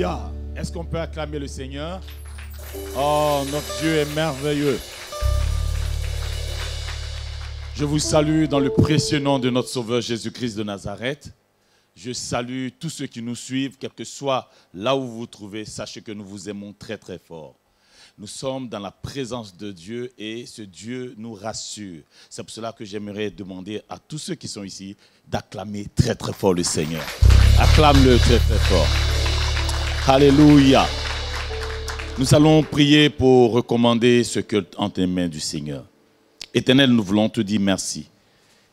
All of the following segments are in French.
Alléluia. Est-ce qu'on peut acclamer le Seigneur? Oh, notre Dieu est merveilleux. Je vous salue dans le précieux nom de notre Sauveur Jésus-Christ de Nazareth. Je salue tous ceux qui nous suivent, quel que soit là où vous vous trouvez. Sachez que nous vous aimons très très fort. Nous sommes dans la présence de Dieu et ce Dieu nous rassure. C'est pour cela que j'aimerais demander à tous ceux qui sont ici d'acclamer très très fort le Seigneur. Acclame-le très très fort. Alléluia. Nous allons prier pour recommander ce que entre les mains du Seigneur. Éternel, nous voulons te dire merci.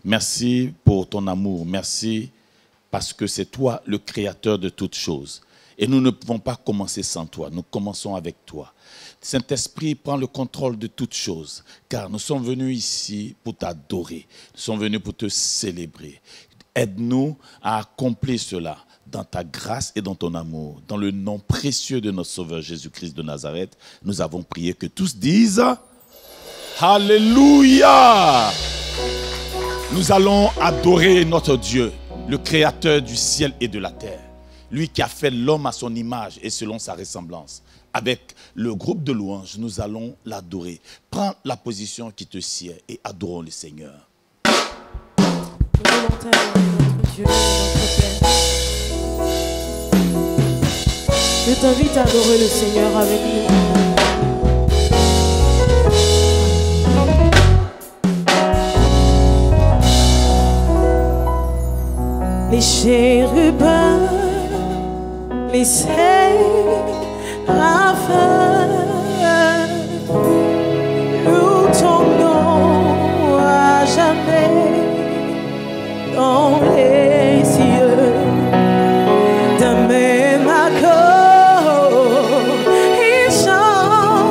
Merci pour ton amour. Merci parce que c'est toi le créateur de toutes choses. Et nous ne pouvons pas commencer sans toi. Nous commençons avec toi. Saint-Esprit, prends le contrôle de toutes choses, car nous sommes venus ici pour t'adorer. Nous sommes venus pour te célébrer. Aide-nous à accomplir cela dans ta grâce et dans ton amour. Dans le nom précieux de notre Sauveur Jésus-Christ de Nazareth, nous avons prié que tous disent Alléluia! Nous allons adorer notre Dieu, le Créateur du ciel et de la terre. Lui qui a fait l'homme à son image et selon sa ressemblance. Avec le groupe de louanges, nous allons l'adorer. Prends la position qui te sied et adorons le Seigneur. Nous voulons t'adorer, notre Dieu et notre Père. Je t'invite à adorer le Seigneur avec nous. Les chérubins, les séraphins, nous ton nom à jamais dans les cieux. D'un même accord, ils chantent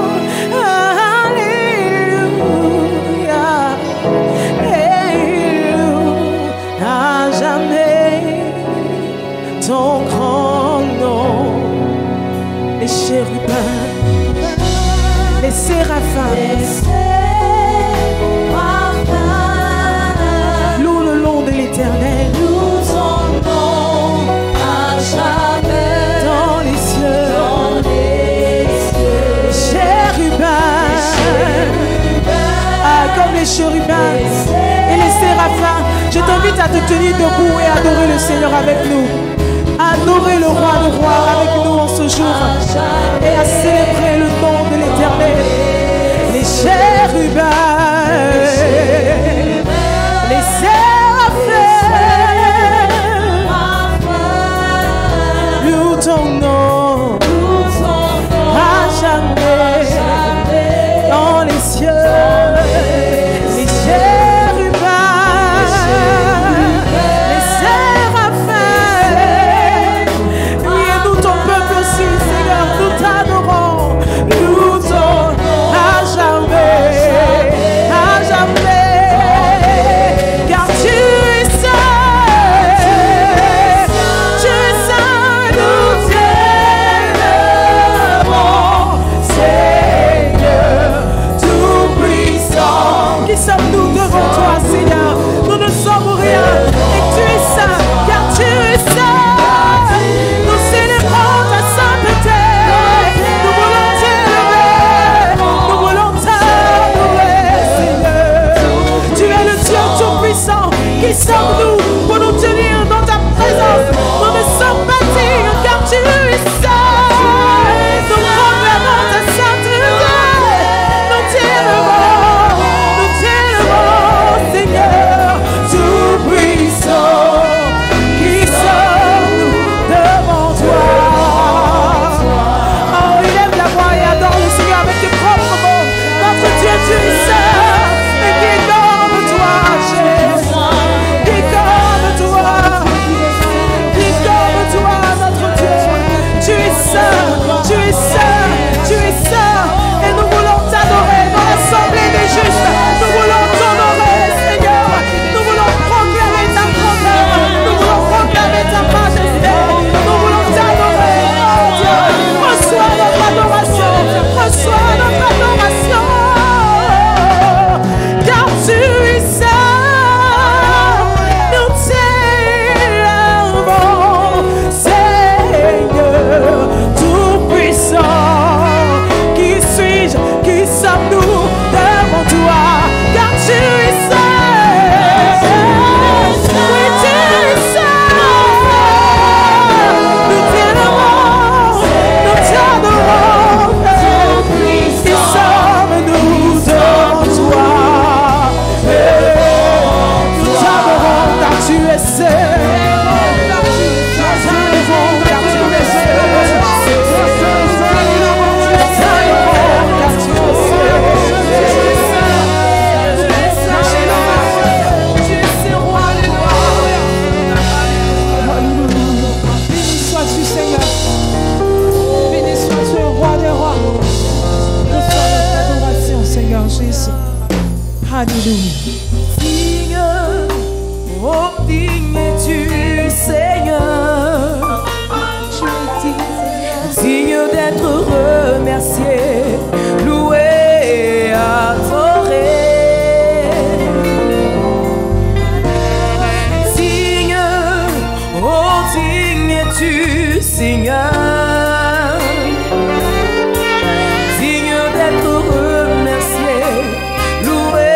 Alléluia, Alléluia, à jamais ton grand nom. Les chérubins, les séraphins, louent le nom de l'Éternel. Nous ton nom à jamais dans les cieux. Les chérubins, comme les chérubins et les séraphins, je t'invite à te tenir debout et adorer le Seigneur avec nous. Adorer le roi de rois avec nous en ce jour et à célébrer le nom de l'Éternel. Les chérubins, les séraphins, louent ton nom à jamais dans les cieux. Les chérubins, les séraphins, oui, et nous ton peuple aussi, Seigneur, nous t'adorons, nous t'adorons à jamais, car tu es saint, nous t'aimons. Alléluia. Digne, oh digne es-tu, Seigneur. Digne d'être remercié, loué, adoré. Digne, oh digne es-tu, Seigneur. Digne d'être remercié, loué,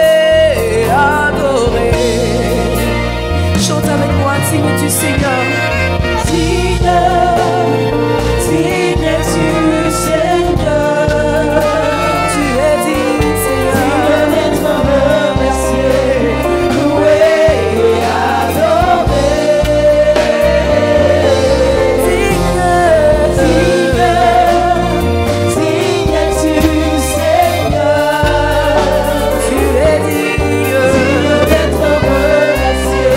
adoré. Chante avec moi, digne es-tu, Seigneur. Digne, digne es-tu, Seigneur. Tu es digne, Seigneur, d'être remercié, loué et adoré. Digne, digne, digne es-tu, Seigneur. Tu es digne d'être remercié,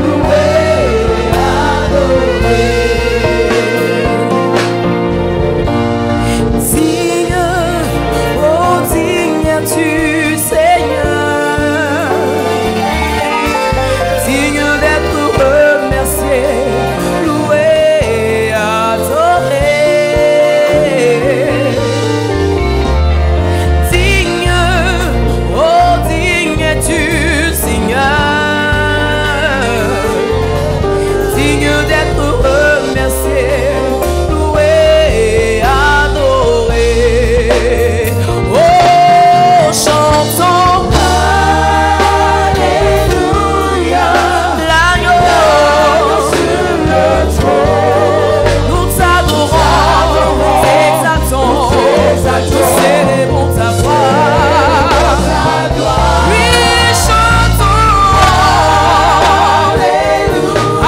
loué et adoré. Digne, oh digne es-tu, Seigneur. Digne d'être remercié, loué et adoré. Digne, oh digne es-tu, Seigneur. Digne d'être remercié, loué et adoré. Oh, chantons Alléluia, l'agneau sur le trône. Nous t'adorons, exaltons, nous célébrons ta gloire. Oui, chantons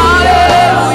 Alléluia,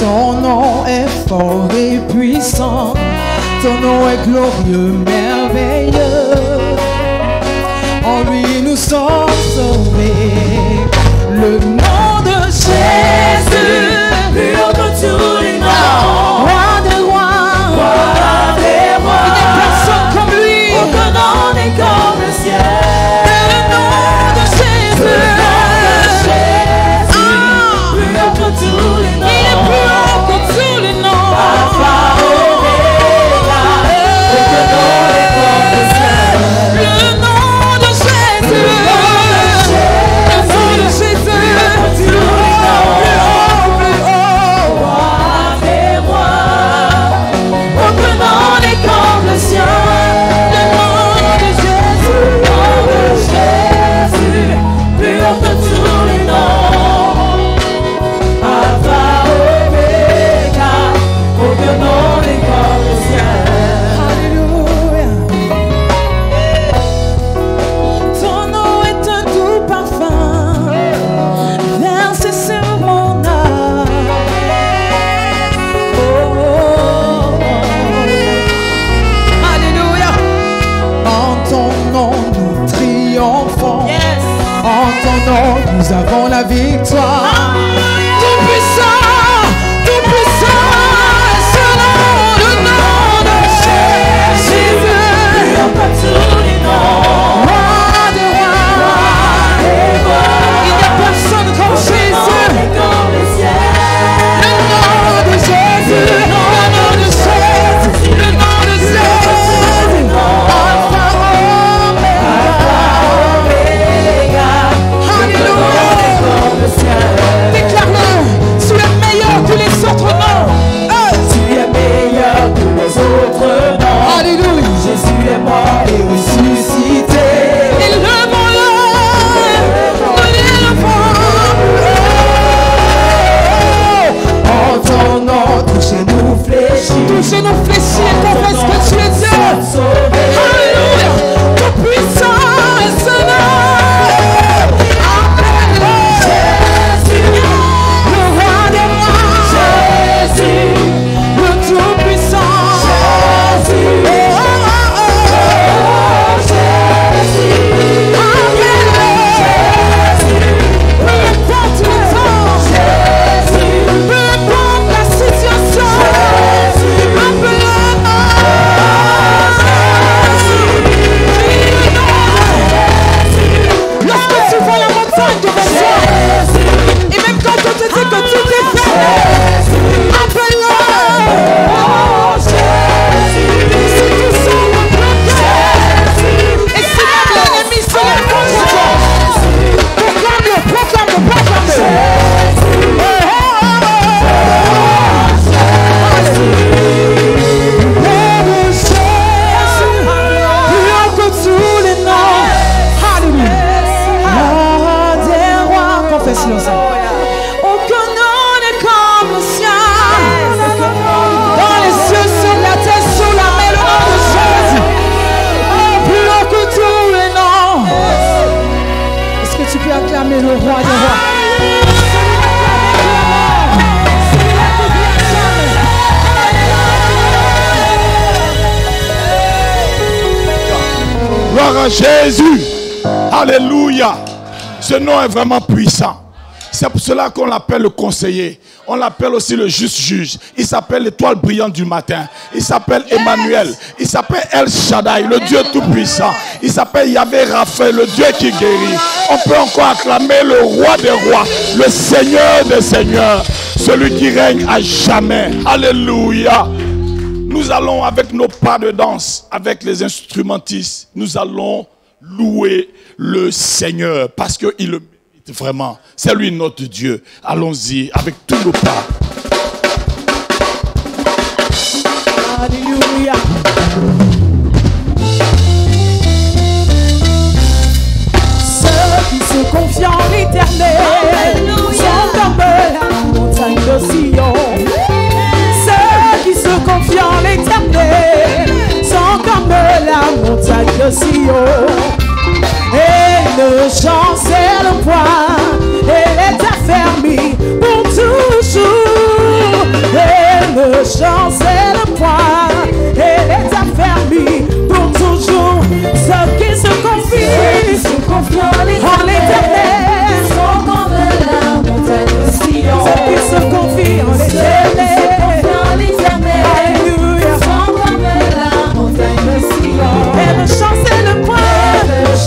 Ton nom est fort et puissant, ton nom est glorieux, merveilleux. En lui nous sommes sauvés. Le nom de Jésus, plus haut que tous les noms. Roi des rois, roi des rois. Il n'y a personne comme lui. Aucun nom n'est comme le ciel. Le nom de Jésus, plus haut que tous les noms. Il est plus haut que tous les noms. Alpha, Omega, aucun nom n'est comme le ciel. Le nom de Jésus, le nom de Jésus, plus haut que tous les noms. Plus haut, roi des rois. Aucun nom n'est comme le sien. Le nom de Jésus, plus haut que tous les noms. Alpha, Omega, aucun nom n'est comme le sien. Alléluia. Ton nom est un doux parfum versé sur mon âme. Oh, oh, oh. Alléluia. En ton nom nous triomphons. En ton nom nous avons la victoire. Tout puissant, tout puissant, c'est le nom de Jésus. Plus haut que tous les noms. Roi des rois. Il n'y a personne comme Jésus. Le nom de Jésus, le nom de Jésus, le nom de Jésus. Alpha, Omega. Alléluia. Déclare-le, tu es meilleur que les autres noms. Tu es meilleur que les autres noms. Alléluia. Jésus est mort et ressuscité. Élevons-le, nous l'élevons. En ton nom, touchez-nous fléchis. Touchez-nous fléchis et confesse que tu es Dieu. Alléluia. Tout puissant est ce nom. Jésus, le roi des rois. Jésus, le tout-puissant. Jésus, oh, oh, oh, oh. Jésus, appelle-le. Jésus, peu importe le temps. Jésus, peu importe la situation. Jésus, appelle-le. Lorsque tu vois la montagne devant toi, et même quand on te dit que tout est fait, appelle-le. Si tu sens le bloqué, et si même l'ennemi se lève contre toi, proclame-le, proclame-le, proclame-le. Plus haut que tous les noms. Alléluia. Roi des rois. Confesse-le ensemble. Aucun nom n'est comme le sien. Dans les cieux, sur la terre, sur la mer, le nom de Jésus. Plus haut que tous les noms. Est-ce que tu peux acclamer le roi des rois? Gloire à Jésus. Alléluia. Ce nom est vraiment puissant. C'est pour cela qu'on l'appelle le conseiller. On l'appelle aussi le juste juge. Il s'appelle l'étoile brillante du matin. Il s'appelle Emmanuel. Il s'appelle El Shaddai, le Dieu tout-puissant. Il s'appelle Yahvé Rapha, le Dieu qui guérit. On peut encore acclamer le roi des rois, le Seigneur des seigneurs, celui qui règne à jamais. Alléluia. Nous allons avec nos pas de danse, avec les instrumentistes, nous allons louer le Seigneur parce qu'il le mérite vraiment. C'est lui notre Dieu. Allons-y avec tous nos pas. Alléluia. Ceux qui se confient en l'éternel sont comme la montagne de Sion. Ceux qui se confient en l'éternel sont comme la montagne de Sion. Et ne chancelle point, elle est affermie pour toujours. chance est le point, elle est affermie pour toujours. Ceux qui se confient en l'éternel sont comme la montagne de Sion. ceux qui se confient en l'éternel. Alléluia. Sont comme la montagne de Sion. Elle chancer le point.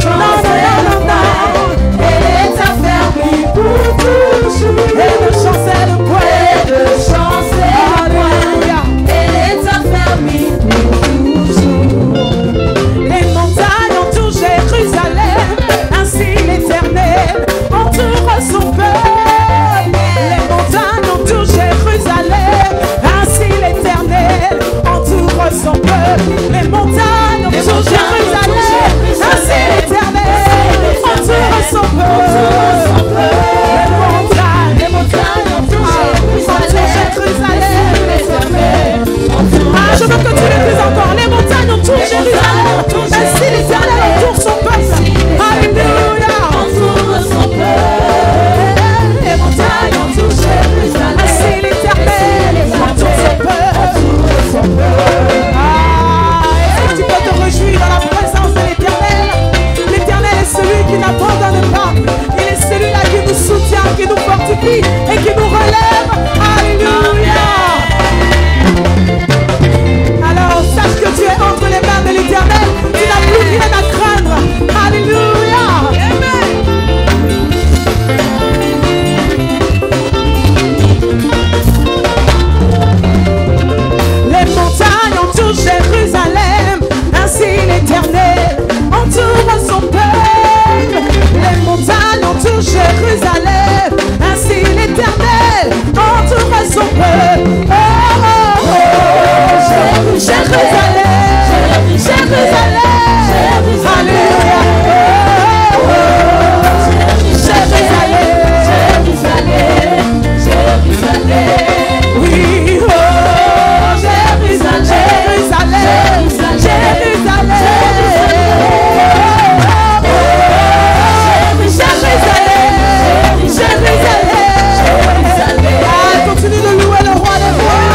Non, non, non, non. Elle est affermie pour toujours. Elle chancer le point. Alléluia. Elle est affermie pour toujours. Les montagnes entourent Jérusalem, ainsi l'Éternel entoure son peuple. Les montagnes entourent Jérusalem, ainsi l'Éternel entoure son peuple. Les montagnes entourent Jérusalem, ainsi l'Éternel entoure son peuple. Les montagnes entourent Jérusalem, l'Éternel. Ah, je veux que tu le dises encore. Les montagnes entourent Jérusalem, ainsi l'Éternel entoure son peuple. Alléluia. Entoure son peuple. Les montagnes entourent Jérusalem, ainsi l'Éternel entoure son peuple. Ah, est-ce que tu peux te réjouir dans la présence de l'Éternel? L'Éternel est celui qui n'abandonne pas. Il est celui-là qui nous soutient, qui nous fortifie et qui nous relève. Alléluia. Alors sache que tu es entre les mains de l'Éternel. Tu n'as plus rien à craindre. Alléluia. Les montagnes entourent Jérusalem, ainsi l'Éternel entoure son peuple. Les montagnes entourent Jérusalem, ainsi l'Éternel entoure son peuple. Oh, oh, oh. Jérusalem, Jérusalem, Alléluia. Oh, oh, oh. Jérusalem, oui, oh, Jérusalem, Jérusalem, Jérusalem, Jérusalem. Ah, continue de louer le roi des rois.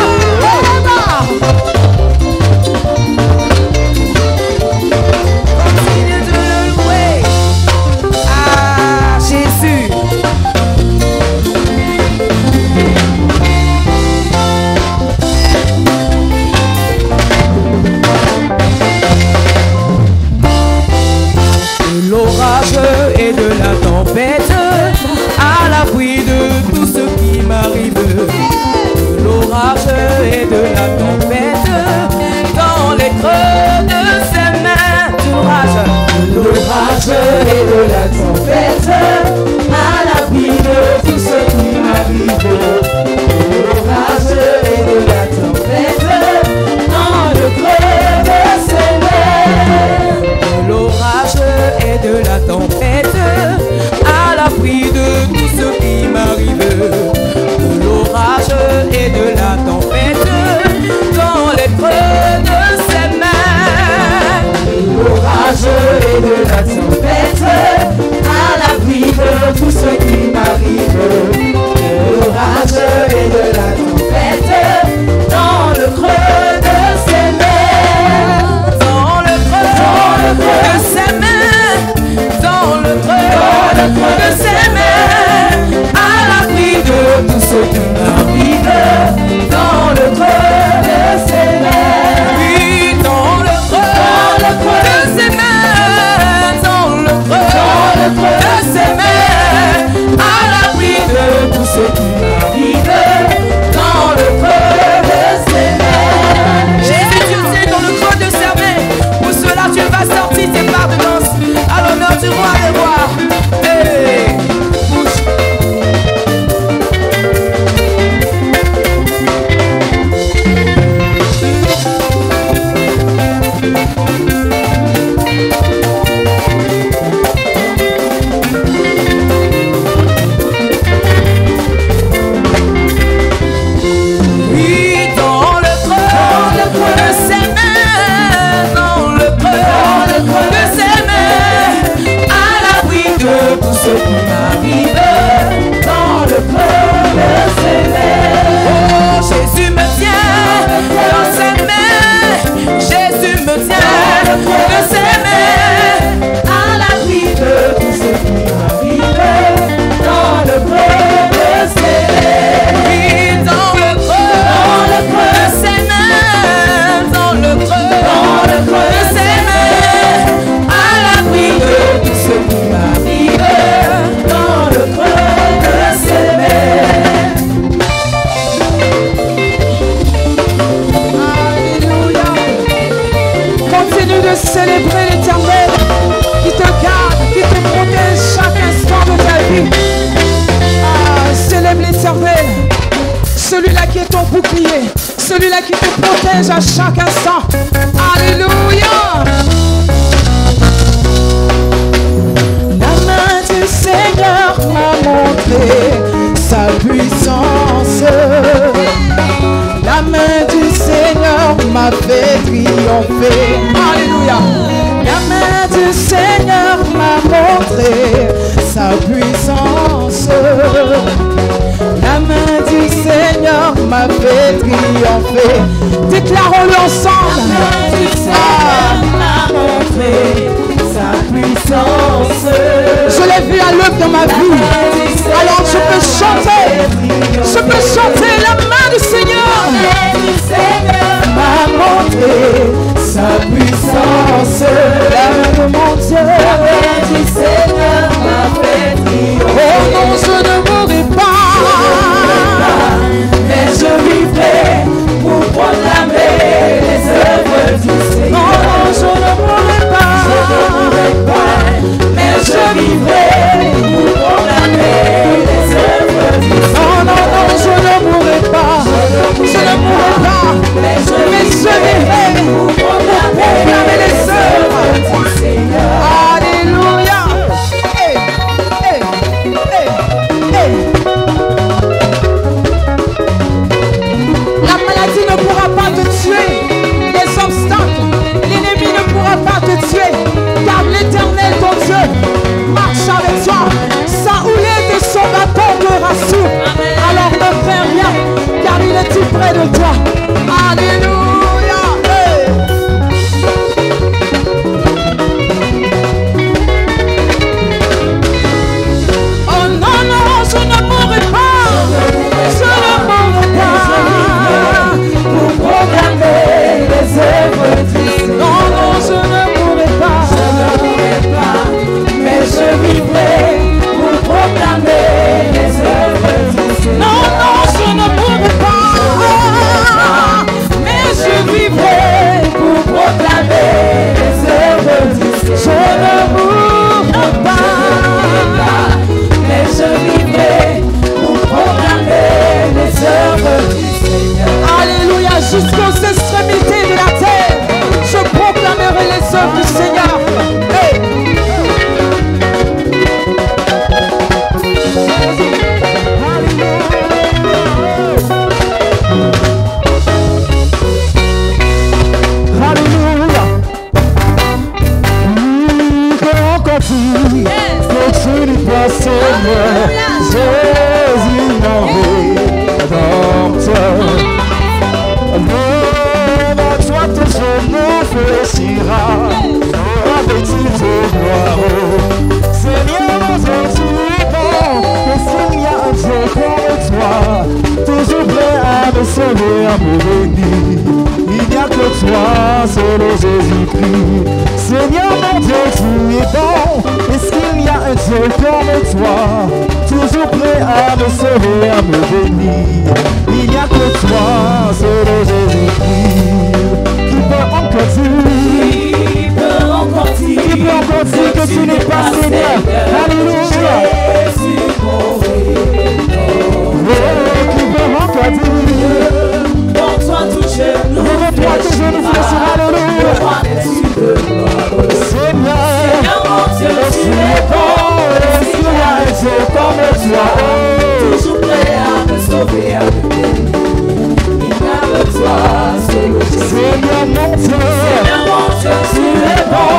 Continue de le louer. Ah, Jésus. De l'orage et de la tempête, à l'abri de tout ce qui m'arrive. De l'orage et de la tempête, dans les creux de ses mains. De l'orage et de la tempête, à l'abri de tout ce qui m'arrive. De l'orage et de la tempête, dans le creux de ses mains. De l'orage et de la tempête, à l'abri de tout ce qui m'arrive. De l'orage et de la tempête, dans les creux de ses mains. De l'orage et de la tempête, célébrer l'Éternel qui te garde, qui te protège chaque instant de ta vie. Ah, célèbre l'Éternel, celui-là qui est ton bouclier, celui-là qui te protège à chaque instant. Alléluia. La main du Seigneur m'a montré sa puissance. La main du Seigneur m'a fait triompher. Alléluia. La main du Seigneur m'a montré sa puissance. La main du Seigneur m'a fait triompher. Déclarons-le ensemble. La main du Seigneur m'a montré sa puissance. Je l'ai vu à l'œuvre dans ma vie. Alors je peux chanter. Je peux chanter la main du Seigneur. M'a montré sa puissance. La main de mon Dieu. La main du Seigneur m'a fait triompher. Oh non, je ne mourrai pas, mais je vivrai pour proclamer les œuvres du Seigneur. Non, non, je ne mourrai pas, mais je vivrai pour proclamer les œuvres du Seigneur. Non, non, non, je ne mourrai pas, mais je vivrai pour proclamer les œuvres du Seigneur. Alléluia. Hey, hey, hey, hey. La maladie ne pourra pas te tuer, les obstacles, l'ennemi ne pourra pas te tuer, car l'Éternel ton Dieu marche avec toi. Sa houlette et son bâton te rassurent. Alors ne crains rien, car il est tout près de toi. Alléluia. Hey. Oh non, non, je ne mourrai pas. Je ne mourrai pas pour proclamer les œuvres du Seigneur. Non, non, je ne mourrai pas. Je ne mourrai pas, mais je vivrai pour proclamer les œuvres du Seigneur. Non, non, je ne mourrai pas, mais je vivrai pour proclamer les œuvres du Seigneur. Je ne mourrai pas, mais je vivrai pour proclamer les œuvres du Seigneur. Alléluia, jusqu'aux extrémités de la terre, je proclamerai les œuvres du Seigneur. Hey. Alléluia. Continue pas Seigneur, Jésus à toi toujours nous fléchira, revêtis de gloire. Seigneur, mon Dieu, tu es bon, et s'il y a un Dieu comme toi, toujours prêt à me sauver, à me bénir. Il n'y a que toi, seul Jésus-Christ. Seigneur, mon Dieu, tu es bon, est-ce qu'il y a un Dieu comme toi, toujours prêt à me sauver, à me bénir. Il n'y a que toi, seul Jésus-Christ, qui peut encore dire que tu n'es pas Seigneur. Alléluia. Jésus qui peut encore dire pour toi tout genou, devant toi tout genou fléchira. Alléluia. Seigneur, mon Dieu, tu es bon, est-ce qu'il y a un Dieu comme toi, toujours prêt à me sauver, à me bénir. Il n'y a que toi, Seigneur, mon Dieu, tu es bon,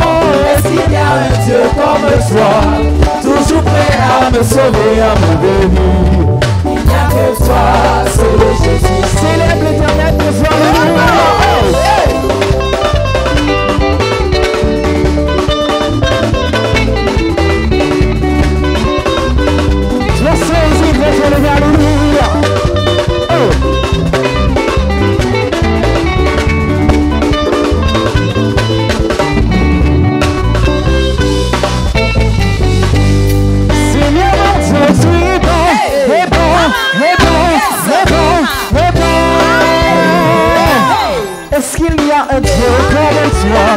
est-ce qu'il y a un Dieu comme toi, toujours prêt à me sauver, à me bénir. Il n'y a que toi, c'est le Jésus. Célèbre l'Éternel pour toi. Je vais saisir, je vais lever, alléluia. Seigneur, mon Dieu, tu es bon, et bon, et bon, et bon, et bon. Est-ce qu'il y a un Dieu comme toi,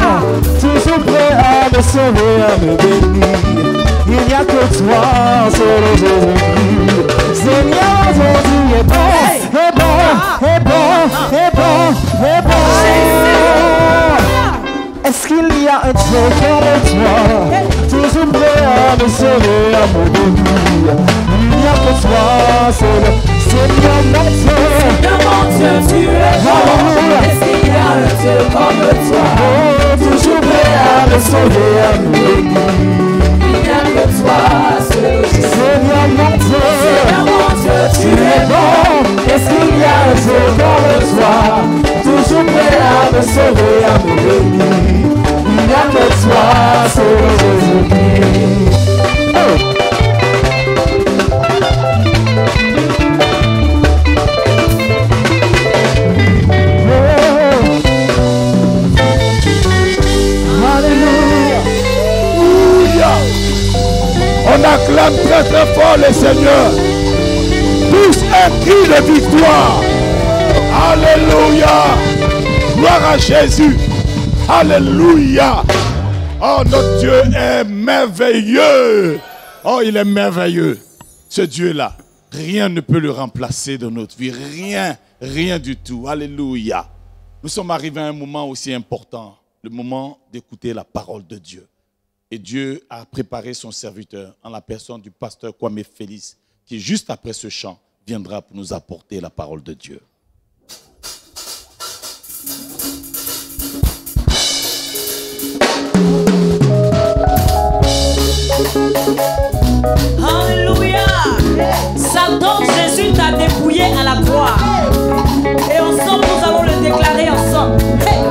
me sauver, à me bénir. Il n'y a que toi, seul Jésus-Christ. Seigneur, ton Dieu est bon, est bon, est bon, est bon, est bon. Est-ce qu'il y a un Dieu comme toi, toujours prêt à me sauver, à me bénir? Il n'y a que toi, seul Seigneur, mon Dieu. Seigneur, mon Dieu, tu es bon. Est-ce qu'il y a un Dieu comme toi, toujours prêt à me sauver, à me bénir? Il n'y a que toi, seul Jésus. Seigneur, mon Dieu. Seigneur, mon Dieu, tu es bon. Est-ce qu'il y a un Dieu comme toi, toujours prêt à me sauver, à me bénir? Il n'y a que toi, seul Jésus-Christ. On acclame très très fort le Seigneur. Tous un cri de victoire. Alléluia. Gloire à Jésus. Alléluia. Oh, notre Dieu est merveilleux. Oh, il est merveilleux. Ce Dieu-là, rien ne peut le remplacer dans notre vie. Rien, rien du tout. Alléluia. Nous sommes arrivés à un moment aussi important. Le moment d'écouter la parole de Dieu. Et Dieu a préparé son serviteur en la personne du pasteur Kwame Félix, qui juste après ce chant viendra pour nous apporter la parole de Dieu. Alléluia. Satan, Jésus t'a dépouillé à la croix. Et ensemble, nous allons le déclarer ensemble. Hey.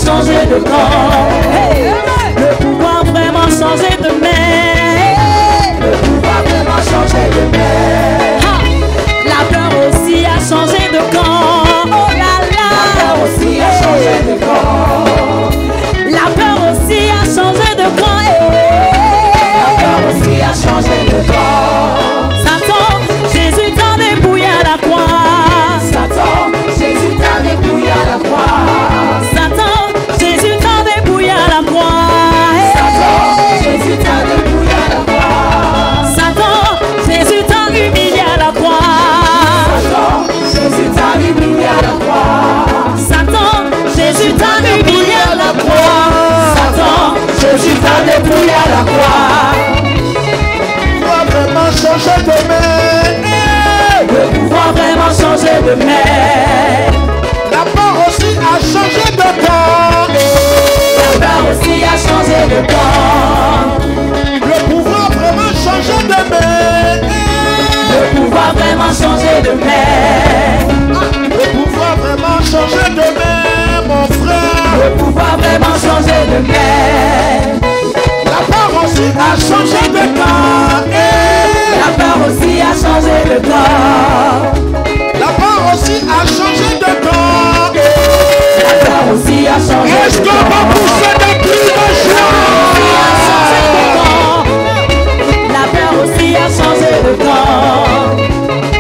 Changer de corps, hey. Le pouvoir vraiment changer de mer, le pouvoir vraiment changer de mer. La peur aussi a changé de camp, oh là là. La peur aussi a changé de camp. La peur aussi a changé de camp, La peur aussi a changé de camp. Satan, Jésus t'a dépouillé à la croix. Satan, Jésus t'a dépouillé à la croix. Satan, Jésus t'a dépouillé à la croix. Satan, Jésus t'a dépouillé à la croix. Satan, Jésus t'a humilié à la croix. Satan, Jésus t'a humilié à la croix. Satan, Jésus t'a humilié à la croix. Satan, Jésus t'a dépouillé à la croix. Pouvoir vraiment changer de main. Le pouvoir vraiment changer de main. La peur aussi a changé de camp. La peur aussi a changé de camp. Le pouvoir vraiment changer de main. Le pouvoir vraiment changer de main. Le pouvoir vraiment changer de main, mon frère. Le pouvoir vraiment changer de main. La peur aussi a changé de camp. La peur aussi a changé de camp. La peur aussi a changé de camp. La peur aussi a changé de camp. Est-ce qu'on va pousser des cris de joie? La peur aussi a changé de camp.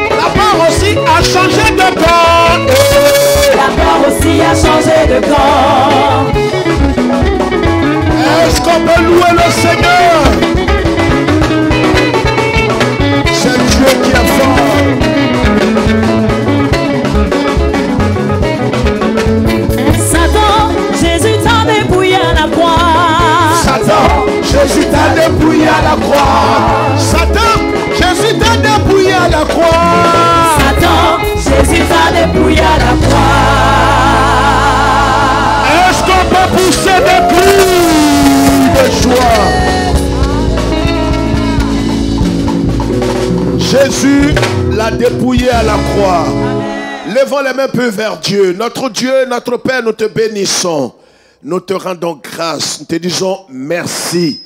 La peur aussi a changé de camp. La peur aussi a changé de camp. Est-ce qu'on peut louer le Seigneur? C'est Dieu qui est fort. Satan, Jésus t'a dépouillé à la croix. Satan, Jésus t'a dépouillé à la croix. Satan, Jésus t'a dépouillé à la croix. Satan, Jésus t'a dépouillé à la croix. Est-ce qu'on peut pousser des cris de joie? Jésus l'a dépouillé à la croix. Levons les mains peu vers Dieu. Notre Dieu, notre Père, nous te bénissons. Nous te rendons grâce. Nous te disons merci.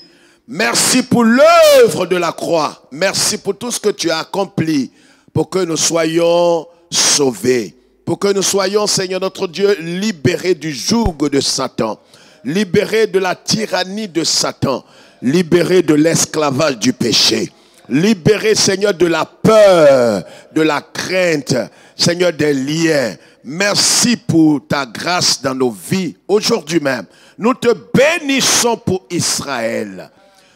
Merci pour l'œuvre de la croix. Merci pour tout ce que tu as accompli pour que nous soyons sauvés. Pour que nous soyons, Seigneur notre Dieu, libérés du joug de Satan. Libérés de la tyrannie de Satan. Libérés de l'esclavage du péché. Libérés, Seigneur, de la peur, de la crainte, Seigneur, des liens. Merci pour ta grâce dans nos vies. Aujourd'hui même, nous te bénissons pour Israël.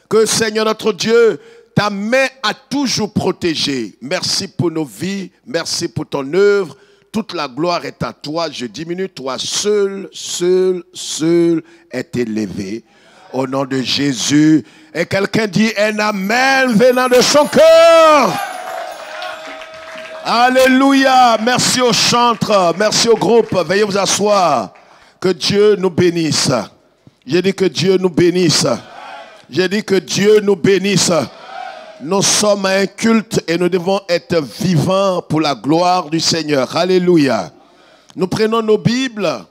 Que, Seigneur, notre Dieu, ta main a toujours protégé. Merci pour nos vies. Merci pour ton œuvre. Toute la gloire est à toi. Je diminue. Toi seul est élevé. Au nom de Jésus. Et quelqu'un dit un amen venant de son cœur. Alléluia. Merci aux chantres. Merci au groupe. Veuillez vous asseoir. Que Dieu nous bénisse. J'ai dit que Dieu nous bénisse. J'ai dit que Dieu nous bénisse. Nous sommes à un culte et nous devons être vivants pour la gloire du Seigneur. Alléluia. Nous prenons nos Bibles.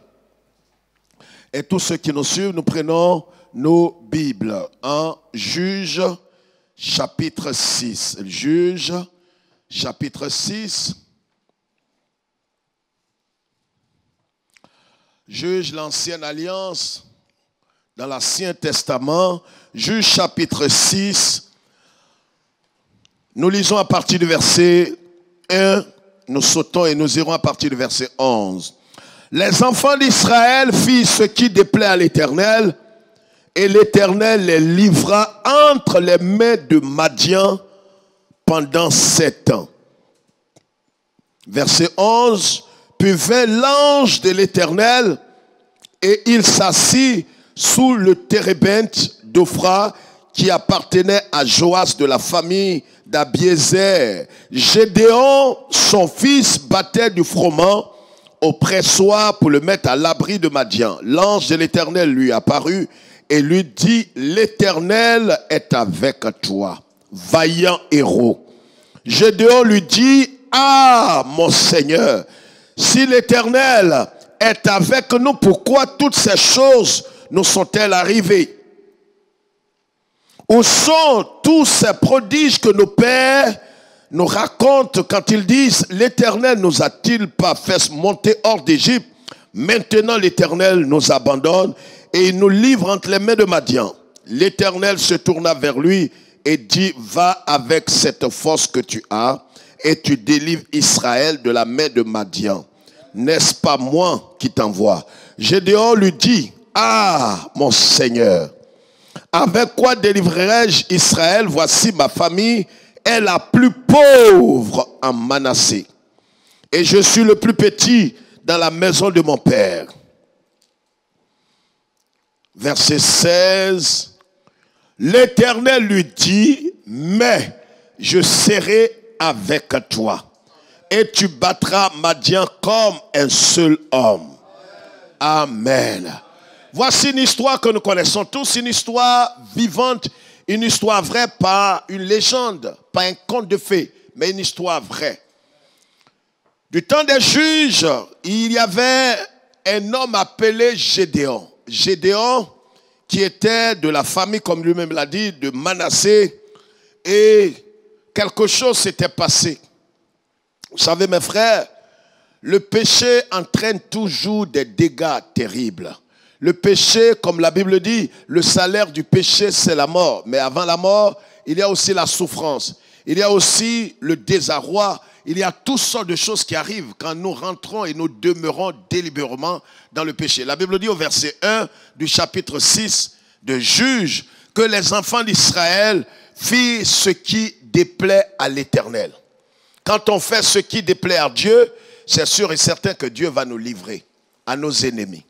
Et tous ceux qui nous suivent, nous prenons nos Bibles en Juge chapitre 6. Juge chapitre 6. Juge l'Ancienne Alliance dans l'Ancien Testament. Juge chapitre 6. Nous lisons à partir du verset 1. Nous sautons et nous irons à partir du verset 11. Les enfants d'Israël firent ce qui déplaît à l'Éternel. Et l'Éternel les livra entre les mains de Madian pendant 7 ans. Verset 11. Puis vint l'ange de l'Éternel et il s'assit sous le térébinthe d'Ophra qui appartenait à Joas de la famille d'Abiézer. Gédéon, son fils, battait du froment au pressoir pour le mettre à l'abri de Madian. L'ange de l'Éternel lui apparut et lui dit, l'Éternel est avec toi, vaillant héros. Gédéon lui dit, ah, mon Seigneur, si l'Éternel est avec nous, pourquoi toutes ces choses nous sont-elles arrivées? Où sont tous ces prodiges que nos pères nous racontent quand ils disent, l'Éternel nous a-t-il pas fait monter hors d'Égypte? Maintenant l'Éternel nous abandonne et il nous livre entre les mains de Madian. L'Éternel se tourna vers lui et dit, va avec cette force que tu as et tu délivres Israël de la main de Madian. N'est-ce pas moi qui t'envoie? Gédéon lui dit, ah, mon Seigneur, avec quoi délivrerai-je Israël? Voici ma famille est la plus pauvre en Manassé. Et je suis le plus petit dans la maison de mon père. Verset 16. L'Éternel lui dit, mais je serai avec toi. Et tu battras Madian comme un seul homme. Amen. Voici une histoire que nous connaissons tous, une histoire vivante, une histoire vraie, pas une légende, pas un conte de fées, mais une histoire vraie. Du temps des juges, il y avait un homme appelé Gédéon. Gédéon, qui était de la famille, comme lui-même l'a dit, de Manassé, et quelque chose s'était passé. Vous savez, mes frères, le péché entraîne toujours des dégâts terribles. Le péché, comme la Bible dit, le salaire du péché, c'est la mort. Mais avant la mort, il y a aussi la souffrance. Il y a aussi le désarroi. Il y a toutes sortes de choses qui arrivent quand nous rentrons et nous demeurons délibérément dans le péché. La Bible dit au verset 1 du chapitre 6 de Juge que les enfants d'Israël firent ce qui déplaît à l'Éternel. Quand on fait ce qui déplaît à Dieu, c'est sûr et certain que Dieu va nous livrer à nos ennemis.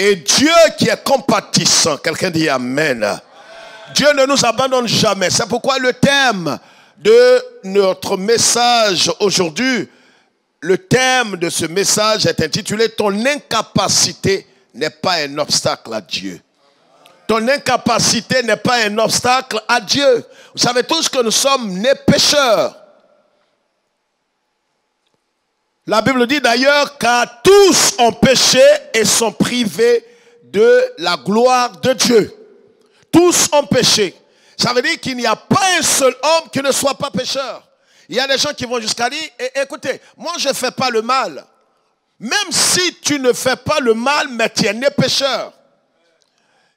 Et Dieu qui est compatissant, quelqu'un dit Amen. Dieu ne nous abandonne jamais. C'est pourquoi le thème de notre message aujourd'hui, le thème de ce message est intitulé « Ton incapacité n'est pas un obstacle à Dieu ». Ton incapacité n'est pas un obstacle à Dieu. Vous savez tous que nous sommes nés pécheurs. La Bible dit d'ailleurs car tous ont péché et sont privés de la gloire de Dieu. Tous ont péché. Ça veut dire qu'il n'y a pas un seul homme qui ne soit pas pécheur. Il y a des gens qui vont jusqu'à dire, écoutez, moi je ne fais pas le mal. Même si tu ne fais pas le mal, mais tu es né pécheur.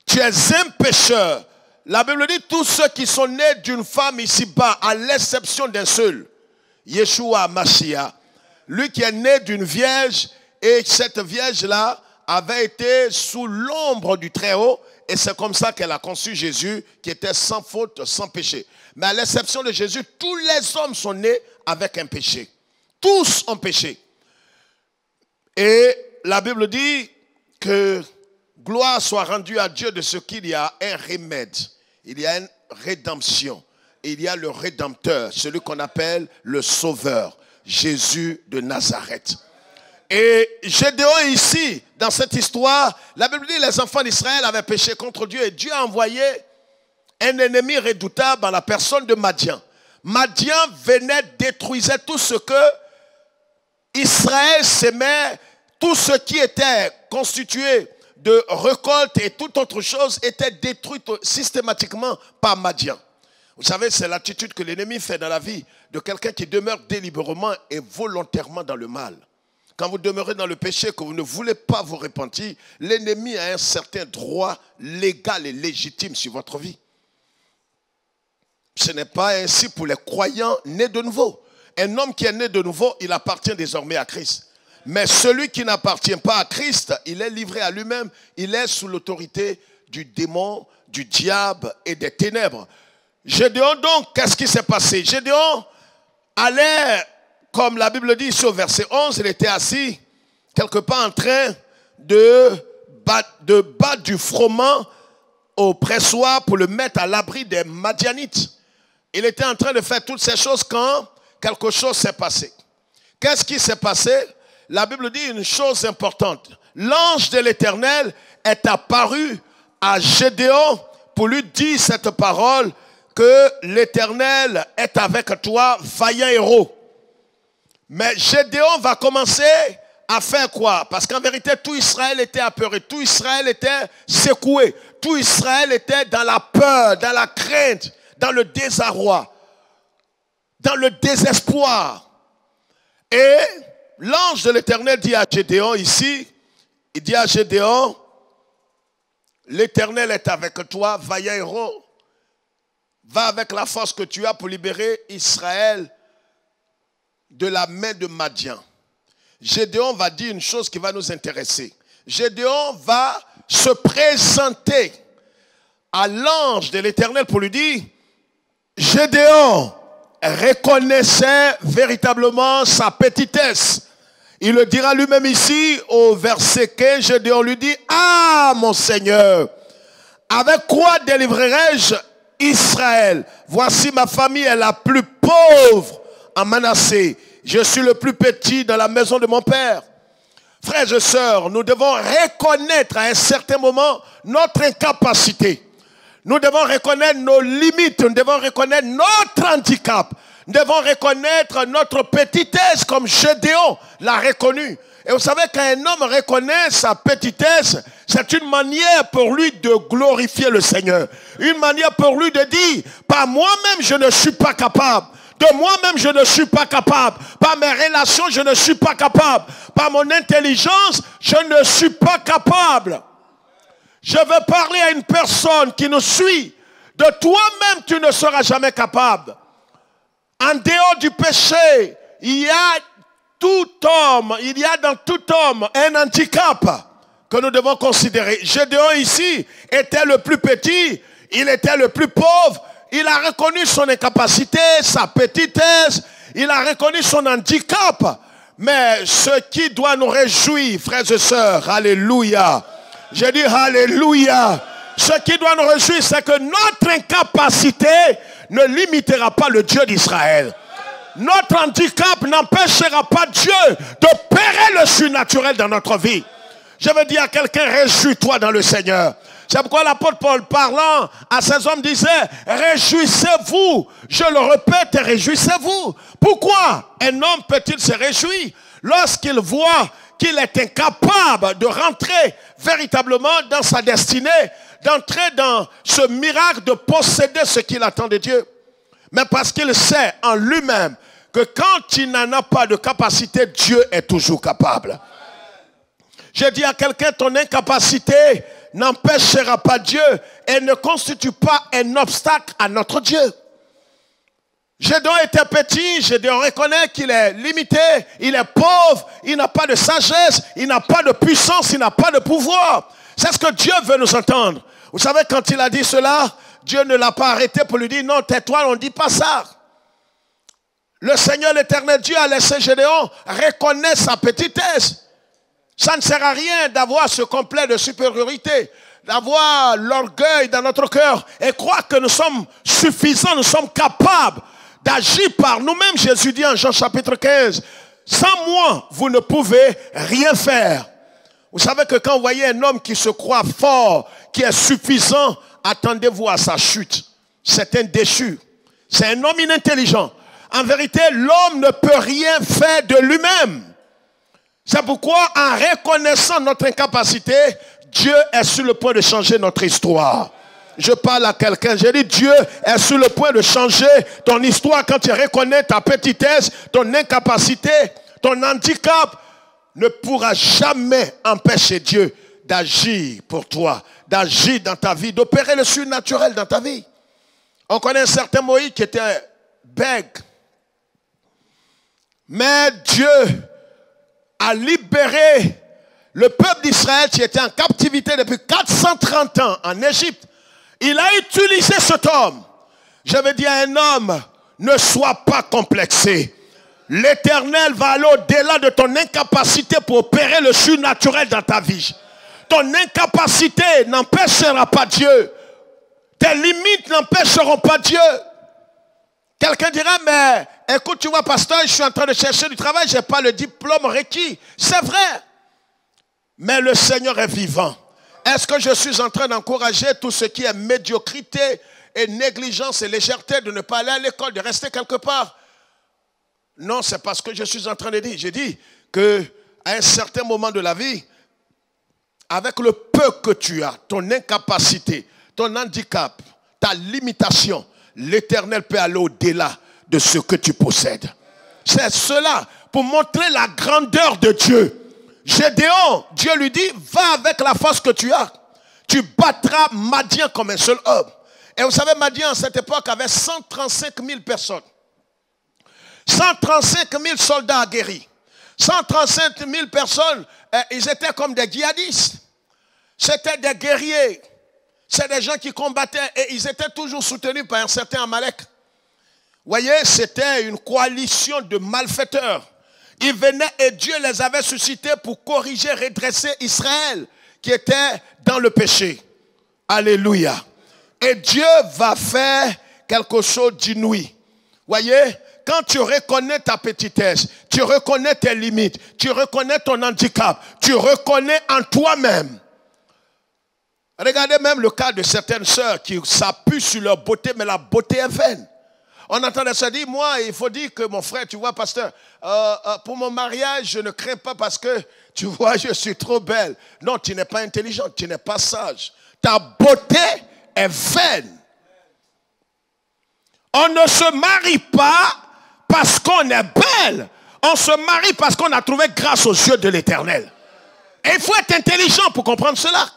Tu es un pécheur. La Bible dit tous ceux qui sont nés d'une femme ici-bas, à l'exception d'un seul, Yeshua Mashiach, lui qui est né d'une vierge, et cette vierge-là avait été sous l'ombre du Très-Haut, et c'est comme ça qu'elle a conçu Jésus, qui était sans faute, sans péché. Mais à l'exception de Jésus, tous les hommes sont nés avec un péché. Tous ont péché. Et la Bible dit que gloire soit rendue à Dieu de ce qu'il y a un remède. Il y a une rédemption. Il y a le Rédempteur, celui qu'on appelle le Sauveur, Jésus de Nazareth. Et Gédéon ici, dans cette histoire, la Bible dit que les enfants d'Israël avaient péché contre Dieu et Dieu a envoyé un ennemi redoutable dans la personne de Madian. Madian venait détruisait tout ce que Israël s'aimait, tout ce qui était constitué de récolte et toute autre chose était détruit systématiquement par Madian. Vous savez, c'est l'attitude que l'ennemi fait dans la vie de quelqu'un qui demeure délibérément et volontairement dans le mal. Quand vous demeurez dans le péché, que vous ne voulez pas vous repentir, l'ennemi a un certain droit légal et légitime sur votre vie. Ce n'est pas ainsi pour les croyants nés de nouveau. Un homme qui est né de nouveau, il appartient désormais à Christ. Mais celui qui n'appartient pas à Christ, il est livré à lui-même. Il est sous l'autorité du démon, du diable et des ténèbres. Gédéon donc, qu'est-ce qui s'est passé? Gédéon allait, comme la Bible dit sur verset 11, il était assis quelque part en train de battre du froment au pressoir pour le mettre à l'abri des Madianites. Il était en train de faire toutes ces choses quand quelque chose s'est passé. Qu'est-ce qui s'est passé? La Bible dit une chose importante. L'ange de l'Éternel est apparu à Gédéon pour lui dire cette parole que l'Éternel est avec toi, vaillant héros. Mais Gédéon va commencer à faire quoi? Parce qu'en vérité, tout Israël était apeuré, tout Israël était secoué, tout Israël était dans la peur, dans la crainte, dans le désarroi, dans le désespoir. Et l'ange de l'Éternel dit à Gédéon ici, il dit à Gédéon, l'Éternel est avec toi, vaillant héros. Va avec la force que tu as pour libérer Israël de la main de Madian. Gédéon va dire une chose qui va nous intéresser. Gédéon va se présenter à l'ange de l'Éternel pour lui dire, Gédéon reconnaissait véritablement sa petitesse. Il le dira lui-même ici au verset 15, Gédéon lui dit, ah mon Seigneur, avec quoi délivrerai-je Israël? Voici ma famille est la plus pauvre en Manassé. Je suis le plus petit dans la maison de mon père. Frères et sœurs, nous devons reconnaître à un certain moment notre incapacité. Nous devons reconnaître nos limites. Nous devons reconnaître notre handicap. Nous devons reconnaître notre petitesse comme Gédéon l'a reconnu. Et vous savez, quand un homme reconnaît sa petitesse, c'est une manière pour lui de glorifier le Seigneur. Une manière pour lui de dire, par moi-même je ne suis pas capable. De moi-même je ne suis pas capable. Par mes relations je ne suis pas capable. Par mon intelligence je ne suis pas capable. Je veux parler à une personne qui nous suit. De toi-même tu ne seras jamais capable. En dehors du péché, il y a dans tout homme un handicap que nous devons considérer. Gédéon ici était le plus petit, il était le plus pauvre, il a reconnu son incapacité, sa petitesse, il a reconnu son handicap. Mais ce qui doit nous réjouir, frères et sœurs, alléluia, j'ai dit alléluia, ce qui doit nous réjouir, c'est que notre incapacité ne limitera pas le Dieu d'Israël. Notre handicap n'empêchera pas Dieu d'opérer le surnaturel dans notre vie. Je veux dire à quelqu'un, réjouis-toi dans le Seigneur. C'est pourquoi l'apôtre Paul, parlant à ces hommes, disait, réjouissez-vous. Je le répète, réjouissez-vous. Pourquoi un homme peut-il se réjouir? lorsqu'il voit qu'il est incapable de rentrer véritablement dans sa destinée, d'entrer dans ce miracle de posséder ce qu'il attend de Dieu. Mais parce qu'il sait en lui-même que quand il n'en a pas de capacité, Dieu est toujours capable. Je dis à quelqu'un, ton incapacité n'empêchera pas Dieu et ne constitue pas un obstacle à notre Dieu. Gédéon était petit, Gédéon reconnaît qu'il est limité, il est pauvre, il n'a pas de sagesse, il n'a pas de puissance, il n'a pas de pouvoir. C'est ce que Dieu veut nous entendre. Vous savez, quand il a dit cela, Dieu ne l'a pas arrêté pour lui dire, non, tais-toi, on ne dit pas ça. Le Seigneur l'Éternel Dieu a laissé Gédéon reconnaître sa petitesse. Ça ne sert à rien d'avoir ce complet de supériorité, d'avoir l'orgueil dans notre cœur et croire que nous sommes suffisants, nous sommes capables d'agir par nous-mêmes. Jésus dit en Jean chapitre 15, sans moi, vous ne pouvez rien faire. Vous savez que quand vous voyez un homme qui se croit fort, qui est suffisant, attendez-vous à sa chute. C'est un déchu. C'est un homme inintelligent. En vérité, l'homme ne peut rien faire de lui-même. C'est pourquoi, en reconnaissant notre incapacité, Dieu est sur le point de changer notre histoire. Je parle à quelqu'un, j'ai dit Dieu est sur le point de changer ton histoire quand tu reconnais ta petitesse, ton incapacité, ton handicap ne pourra jamais empêcher Dieu d'agir pour toi, d'agir dans ta vie, d'opérer le surnaturel dans ta vie. On connaît un certain Moïse qui était bègue. Mais Dieu a libéré le peuple d'Israël qui était en captivité depuis 430 ans en Égypte. Il a utilisé cet homme. Je veux dire à un homme, ne sois pas complexé. L'Éternel va aller au-delà de ton incapacité pour opérer le surnaturel dans ta vie. Ton incapacité n'empêchera pas Dieu. Tes limites n'empêcheront pas Dieu. Quelqu'un dira, mais écoute, tu vois, pasteur, je suis en train de chercher du travail, je n'ai pas le diplôme requis. C'est vrai. Mais le Seigneur est vivant. Est-ce que je suis en train d'encourager tout ce qui est médiocrité et négligence et légèreté de ne pas aller à l'école, de rester quelque part? Non, c'est pas ce que je suis en train de dire. Je dis qu'à un certain moment de la vie, avec le peu que tu as, ton incapacité, ton handicap, ta limitation, l'Éternel peut aller au-delà de ce que tu possèdes. C'est cela, pour montrer la grandeur de Dieu. Gédéon, Dieu lui dit, va avec la force que tu as. Tu battras Madian comme un seul homme. Et vous savez, Madian, à cette époque, avait 135 000 personnes. 135 000 soldats aguerris. 135 000 personnes, ils étaient comme des djihadistes. C'était des guerriers. C'est des gens qui combattaient et ils étaient toujours soutenus par un certain Amalek. Vous voyez, c'était une coalition de malfaiteurs. Ils venaient et Dieu les avait suscités pour corriger, redresser Israël qui était dans le péché. Alléluia. Et Dieu va faire quelque chose d'inouï. Vous voyez, quand tu reconnais ta petitesse, tu reconnais tes limites, tu reconnais ton handicap, tu reconnais en toi-même. Regardez même le cas de certaines sœurs qui s'appuient sur leur beauté, mais la beauté est vaine. On entendait ça dire, moi, il faut dire que mon frère, tu vois, pasteur, pour mon mariage, je ne crains pas parce que, tu vois, je suis trop belle. Non, tu n'es pas intelligente, tu n'es pas sage. Ta beauté est vaine. On ne se marie pas parce qu'on est belle. On se marie parce qu'on a trouvé grâce aux yeux de l'Éternel. Et il faut être intelligent pour comprendre cela.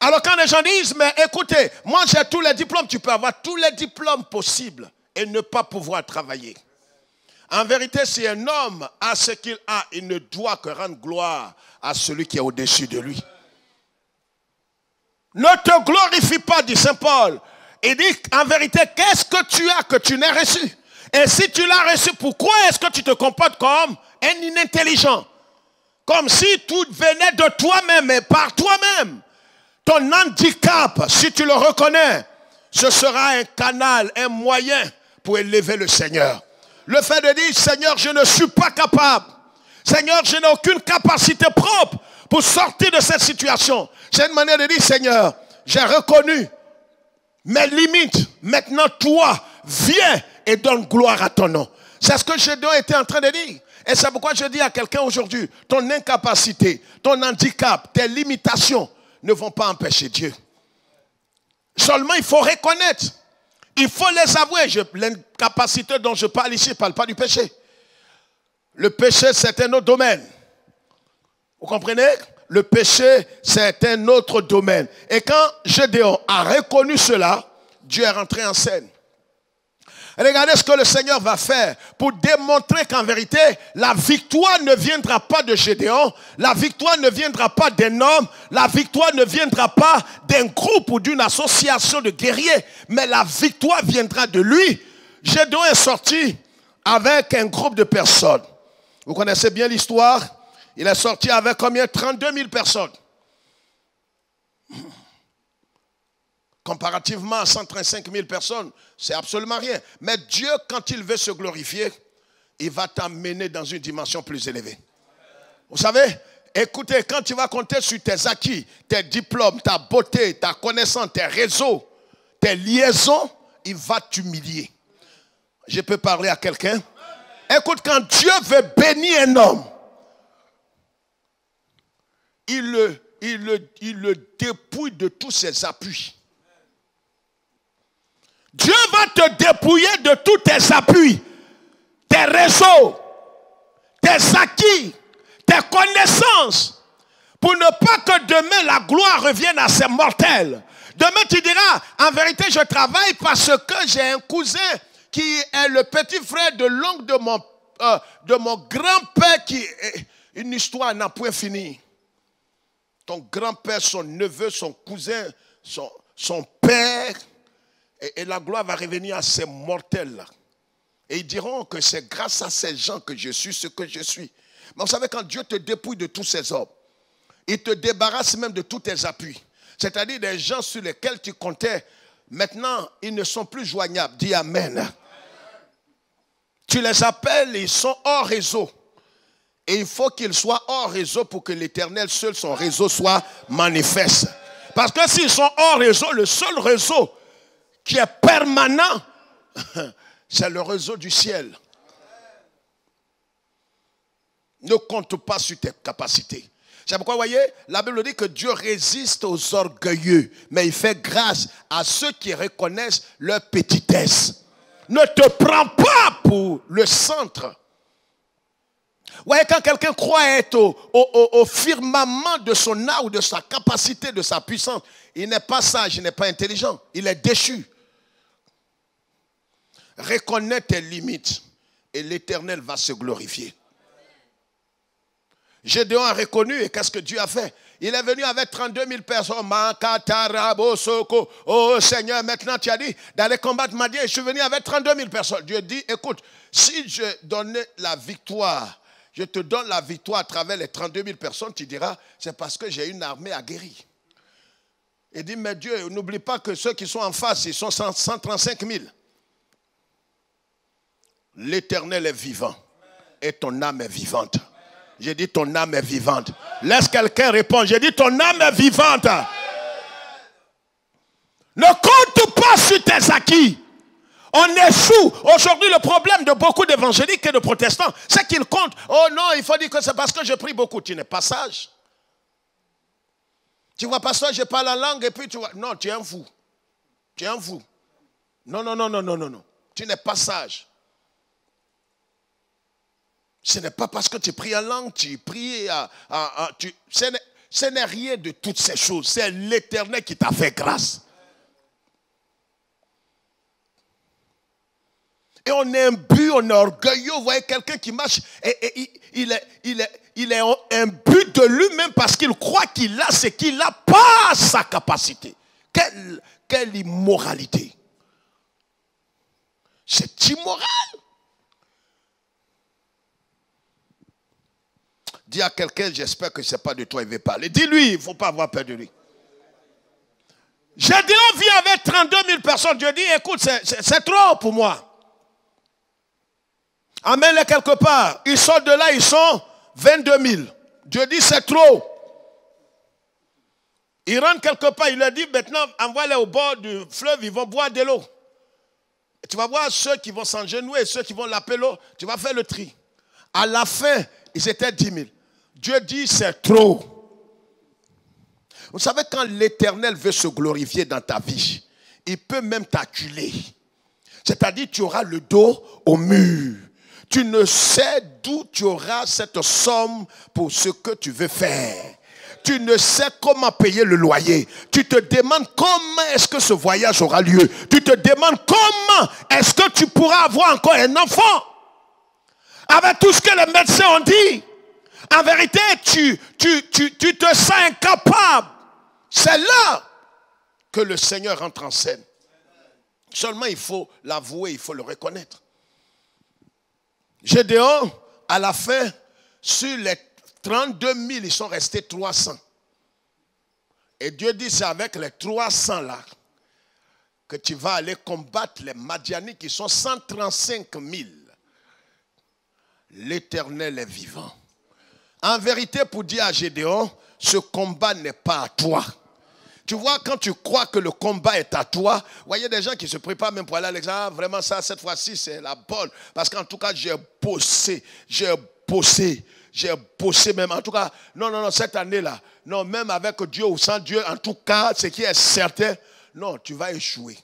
Alors quand les gens disent, mais écoutez, moi j'ai tous les diplômes, tu peux avoir tous les diplômes possibles et ne pas pouvoir travailler. En vérité, si un homme a ce qu'il a, il ne doit que rendre gloire à celui qui est au-dessus de lui. Ne te glorifie pas, dit Saint Paul. Il dit, en vérité, qu'est-ce que tu as que tu n'as reçu? Et si tu l'as reçu, pourquoi est-ce que tu te comportes comme un inintelligent? Comme si tout venait de toi-même et par toi-même. Ton handicap, si tu le reconnais, ce sera un canal, un moyen pour élever le Seigneur. Le fait de dire, Seigneur, je ne suis pas capable. Seigneur, je n'ai aucune capacité propre pour sortir de cette situation. C'est une manière de dire, Seigneur, j'ai reconnu mes limites. Maintenant, toi, viens et donne gloire à ton nom. C'est ce que Gédéon était en train de dire. Et c'est pourquoi je dis à quelqu'un aujourd'hui, ton incapacité, ton handicap, tes limitations ne vont pas empêcher Dieu. Seulement, il faut reconnaître. Il faut les avouer. L'incapacité dont je parle ici, je ne parle pas du péché. Le péché, c'est un autre domaine. Vous comprenez? Le péché, c'est un autre domaine. Et quand Gédéon a reconnu cela, Dieu est rentré en scène. Regardez ce que le Seigneur va faire pour démontrer qu'en vérité, la victoire ne viendra pas de Gédéon, la victoire ne viendra pas d'un homme, la victoire ne viendra pas d'un groupe ou d'une association de guerriers, mais la victoire viendra de lui. Gédéon est sorti avec un groupe de personnes. Vous connaissez bien l'histoire. Il est sorti avec combien? 32 000 personnes. Comparativement à 135 000 personnes, c'est absolument rien. Mais Dieu, quand il veut se glorifier, il va t'amener dans une dimension plus élevée. Vous savez, écoutez, quand tu vas compter sur tes acquis, tes diplômes, ta beauté, ta connaissance, tes réseaux, tes liaisons, il va t'humilier. Je peux parler à quelqu'un? Écoute, quand Dieu veut bénir un homme, il le dépouille de tous ses appuis. Dieu va te dépouiller de tous tes appuis, tes réseaux, tes acquis, tes connaissances, pour ne pas que demain la gloire revienne à ses mortels. Demain tu diras, en vérité je travaille parce que j'ai un cousin qui est le petit frère de l'oncle de mon grand-père qui est une histoire n'a point fini. Ton grand-père, son neveu, son cousin, son père, et la gloire va revenir à ces mortels-là. Et ils diront que c'est grâce à ces gens que je suis ce que je suis. Mais vous savez, quand Dieu te dépouille de tous ces hommes, il te débarrasse même de tous tes appuis. C'est-à-dire des gens sur lesquels tu comptais, maintenant, ils ne sont plus joignables. Dis Amen. Tu les appelles, ils sont hors réseau. Et il faut qu'ils soient hors réseau pour que l'Éternel seul, son réseau, soit manifeste. Parce que s'ils sont hors réseau, le seul réseau qui est permanent, c'est le réseau du ciel. Ne compte pas sur tes capacités. C'est pourquoi, vous voyez, la Bible dit que Dieu résiste aux orgueilleux, mais il fait grâce à ceux qui reconnaissent leur petitesse. Ne te prends pas pour le centre. Vous voyez, quand quelqu'un croit être au firmament de son art ou de sa capacité, de sa puissance, il n'est pas sage, il n'est pas intelligent, il est déchu. Reconnais tes limites et l'Éternel va se glorifier. Gédéon a reconnu et qu'est-ce que Dieu a fait? Il est venu avec 32 000 personnes. Oh Seigneur, maintenant tu as dit d'aller combattre Madian. Je suis venu avec 32 000 personnes. Dieu dit, écoute, si je donnais la victoire, je te donne la victoire à travers les 32 000 personnes, tu diras, c'est parce que j'ai une armée aguerrie. Il dit, mais Dieu, n'oublie pas que ceux qui sont en face, ils sont 135 000. L'Éternel est vivant et ton âme est vivante. J'ai dit ton âme est vivante. Laisse quelqu'un répondre. J'ai dit ton âme est vivante. Ne compte pas sur tes acquis. On échoue. Aujourd'hui, le problème de beaucoup d'évangéliques et de protestants, c'est qu'ils comptent. Oh non, il faut dire que c'est parce que je prie beaucoup. Tu n'es pas sage. Tu vois, pasteur, je parle la langue et puis tu vois. Non, tu es un fou. Tu es un fou. Non, non, non, non, non, non, non. Tu n'es pas sage. Ce n'est pas parce que tu pries en langue, tu pries ce n'est rien de toutes ces choses. C'est l'Éternel qui t'a fait grâce. Et on est imbu, on est orgueilleux. Vous voyez quelqu'un qui marche et il est imbu de lui-même parce qu'il croit qu'il a ce qu'il n'a pas sa capacité. Quelle immoralité. C'est immoral. Dis à quelqu'un, j'espère que ce n'est pas de toi il veut parler. Dis-lui, il ne faut pas avoir peur de lui. Gédéon vient avec 32 000 personnes. Dieu dit, écoute, c'est trop pour moi. Amène-les quelque part. Ils sortent de là, ils sont 22 000. Dieu dit, c'est trop. Ils rentrent quelque part, il leur dit, maintenant, envoie-les au bord du fleuve, ils vont boire de l'eau. tu vas voir ceux qui vont s'engenouiller, ceux qui vont l'appeler, tu vas faire le tri. À la fin, ils étaient 10 000. Dieu dit, c'est trop. Vous savez, quand l'Éternel veut se glorifier dans ta vie, il peut même t'acculer. C'est-à-dire, tu auras le dos au mur. Tu ne sais d'où tu auras cette somme pour ce que tu veux faire. Tu ne sais comment payer le loyer. Tu te demandes comment est-ce que ce voyage aura lieu. Tu te demandes comment est-ce que tu pourras avoir encore un enfant. Avec tout ce que les médecins ont dit. En vérité, tu te sens incapable. C'est là que le Seigneur entre en scène. Seulement, il faut l'avouer, il faut le reconnaître. Gédéon, à la fin, sur les 32 000, ils sont restés 300. Et Dieu dit, c'est avec les 300 là que tu vas aller combattre les Madianites qui sont 135 000. L'Éternel est vivant. En vérité, pour dire à Gédéon, ce combat n'est pas à toi. Tu vois, quand tu crois que le combat est à toi, vous voyez des gens qui se préparent même pour aller à l'examen. Ah, vraiment ça, cette fois-ci, c'est la bonne. Parce qu'en tout cas, j'ai bossé même. En tout cas, non, cette année-là, non, même avec Dieu ou sans Dieu, en tout cas, ce qui est certain, non, tu vas échouer.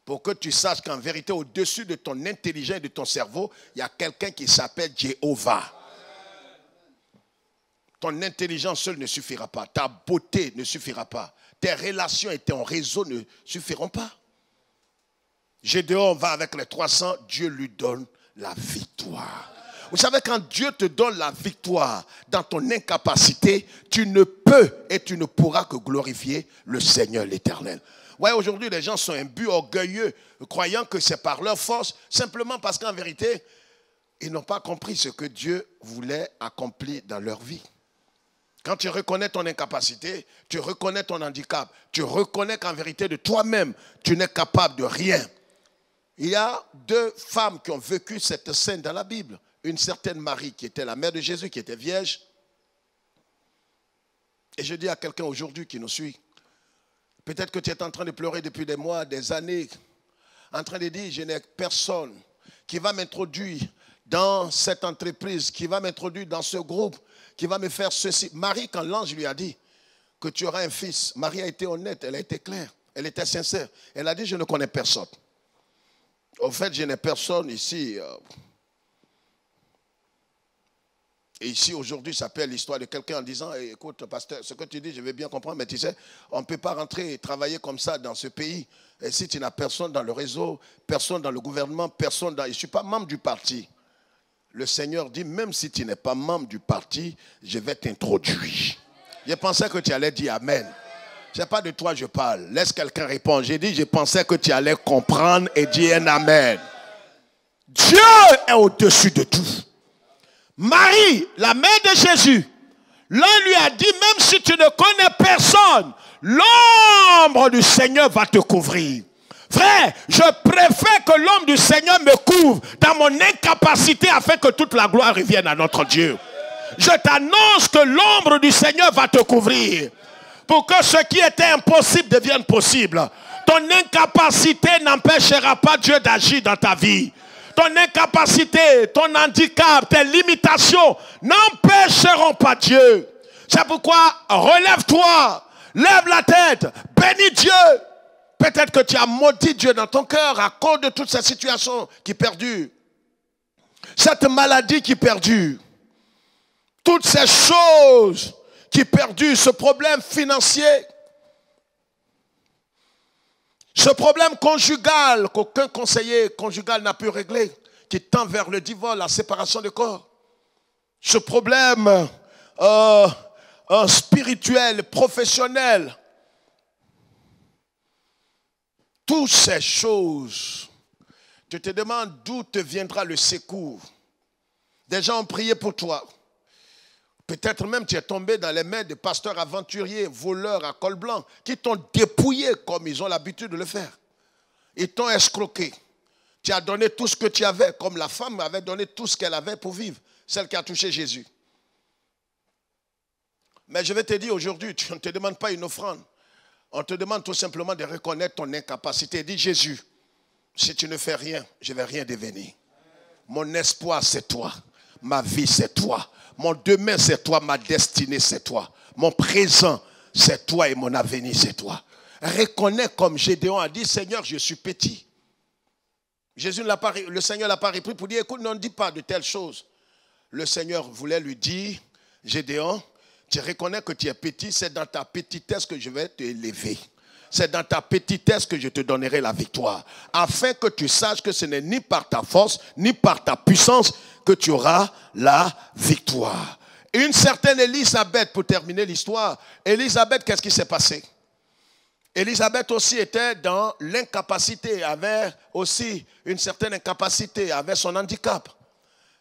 Pour que tu saches qu'en vérité, au-dessus de ton intelligence et de ton cerveau, il y a quelqu'un qui s'appelle Jéhovah. Ton intelligence seule ne suffira pas. Ta beauté ne suffira pas. Tes relations et ton réseau ne suffiront pas. Gédéon va avec les 300, Dieu lui donne la victoire. Vous savez, quand Dieu te donne la victoire dans ton incapacité, tu ne peux et tu ne pourras que glorifier le Seigneur l'Éternel. Ouais, aujourd'hui, les gens sont imbus, orgueilleux, croyant que c'est par leur force, simplement parce qu'en vérité, ils n'ont pas compris ce que Dieu voulait accomplir dans leur vie. Quand tu reconnais ton incapacité, tu reconnais ton handicap, tu reconnais qu'en vérité de toi-même, tu n'es capable de rien. Il y a 2 femmes qui ont vécu cette scène dans la Bible. Une certaine Marie qui était la mère de Jésus, qui était vierge. Et je dis à quelqu'un aujourd'hui qui nous suit, peut-être que tu es en train de pleurer depuis des mois, des années, en train de dire, je n'ai personne qui va m'introduire dans cette entreprise, qui va m'introduire dans ce groupe, qui va me faire ceci. Marie, quand l'ange lui a dit que tu auras un fils, Marie a été honnête, elle a été claire, elle était sincère. Elle a dit, je ne connais personne. Au fait, je n'ai personne ici. Et ici, aujourd'hui, ça s'appelle l'histoire de quelqu'un en disant, écoute, pasteur, ce que tu dis, je vais bien comprendre, mais tu sais, on ne peut pas rentrer et travailler comme ça dans ce pays. Et si tu n'as personne dans le réseau, personne dans le gouvernement, personne dans... Je ne suis pas membre du parti. Le Seigneur dit, même si tu n'es pas membre du parti, je vais t'introduire. Je pensais que tu allais dire Amen. Ce n'est pas de toi que je parle. Laisse quelqu'un répondre. J'ai dit, je pensais que tu allais comprendre et dire un Amen. Dieu est au-dessus de tout. Marie, la mère de Jésus, l'un lui a dit, même si tu ne connais personne, l'ombre du Seigneur va te couvrir. Frère, je préfère que l'ombre du Seigneur me couvre dans mon incapacité afin que toute la gloire revienne à notre Dieu. Je t'annonce que l'ombre du Seigneur va te couvrir pour que ce qui était impossible devienne possible. Ton incapacité n'empêchera pas Dieu d'agir dans ta vie. Ton incapacité, ton handicap, tes limitations n'empêcheront pas Dieu. C'est pourquoi relève-toi, lève la tête, bénis Dieu. Peut-être que tu as maudit Dieu dans ton cœur à cause de toute cette situation qui perdure. Cette maladie qui perdure. Toutes ces choses qui perdurent, ce problème financier. Ce problème conjugal qu'aucun conseiller conjugal n'a pu régler, qui tend vers le divorce, la séparation de corps. Ce problème spirituel, professionnel. Toutes ces choses, tu te demandes d'où te viendra le secours. Des gens ont prié pour toi. Peut-être même tu es tombé dans les mains de pasteurs aventuriers, voleurs à col blanc, qui t'ont dépouillé comme ils ont l'habitude de le faire. Ils t'ont escroqué. Tu as donné tout ce que tu avais, comme la femme avait donné tout ce qu'elle avait pour vivre, celle qui a touché Jésus. Mais je vais te dire aujourd'hui, tu ne te demandes pas une offrande. On te demande tout simplement de reconnaître ton incapacité. Dis Jésus, Si tu ne fais rien, je ne vais rien devenir. Mon espoir, c'est toi. Ma vie, c'est toi. Mon demain, c'est toi. Ma destinée, c'est toi. Mon présent, c'est toi et mon avenir, c'est toi. Reconnais comme Gédéon a dit, Seigneur, je suis petit. Le Seigneur l'a pas repris pour dire, écoute, ne dis pas de telles choses. Le Seigneur voulait lui dire, Gédéon, tu reconnais que tu es petit, c'est dans ta petitesse que je vais t'élever. C'est dans ta petitesse que je te donnerai la victoire. Afin que tu saches que ce n'est ni par ta force, ni par ta puissance que tu auras la victoire. Une certaine Élisabeth, pour terminer l'histoire, Élisabeth, qu'est-ce qui s'est passé? Élisabeth aussi était dans l'incapacité, avait aussi une certaine incapacité, avait son handicap.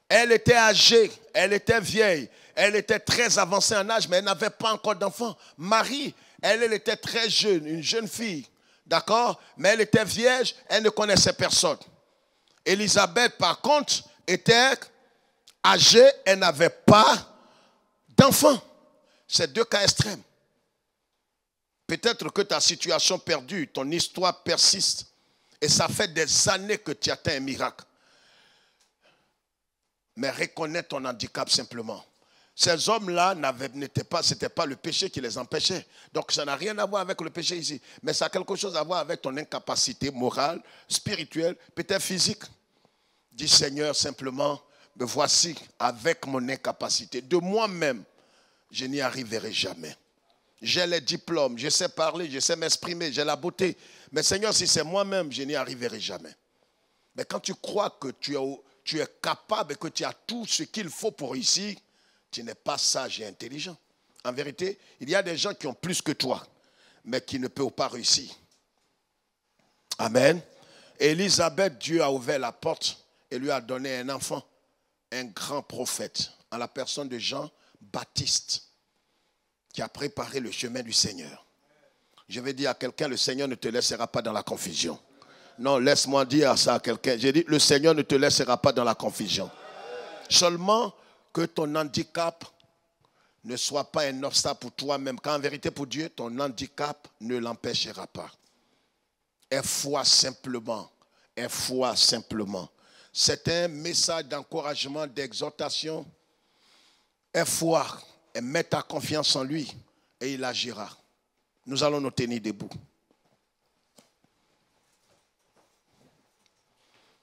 Elle était âgée, elle était vieille, elle était très avancée en âge, mais elle n'avait pas encore d'enfant. Marie, elle était très jeune, une jeune fille, d'accord? Mais elle était vierge, elle ne connaissait personne. Élisabeth, par contre, était âgée, elle n'avait pas d'enfant. C'est deux cas extrêmes. Peut-être que ta situation perdue, ton histoire persiste, et ça fait des années que tu atteins un miracle. Mais reconnais ton handicap simplement. Ces hommes-là ce n'était pas le péché qui les empêchait. Donc ça n'a rien à voir avec le péché ici. Mais ça a quelque chose à voir avec ton incapacité morale, spirituelle, peut-être physique. Dis Seigneur simplement, me voici avec mon incapacité. De moi-même, je n'y arriverai jamais. J'ai les diplômes, je sais parler, je sais m'exprimer, j'ai la beauté. Mais Seigneur, si c'est moi-même, je n'y arriverai jamais. Mais quand tu crois que tu es capable et que tu as tout ce qu'il faut pour réussir, tu n'es pas sage et intelligent. En vérité, il y a des gens qui ont plus que toi, mais qui ne peuvent pas réussir. Amen. Élisabeth, Dieu a ouvert la porte et lui a donné un enfant, un grand prophète, en la personne de Jean-Baptiste, qui a préparé le chemin du Seigneur. Je vais dire à quelqu'un, le Seigneur ne te laissera pas dans la confusion. Non, laisse-moi dire ça à quelqu'un. J'ai dit, le Seigneur ne te laissera pas dans la confusion. Seulement que ton handicap ne soit pas un obstacle pour toi-même. Quand en vérité pour Dieu, ton handicap ne l'empêchera pas. Aie foi simplement. Aie foi simplement. C'est un message d'encouragement, d'exhortation. Aie foi et mets ta confiance en lui et il agira. Nous allons nous tenir debout.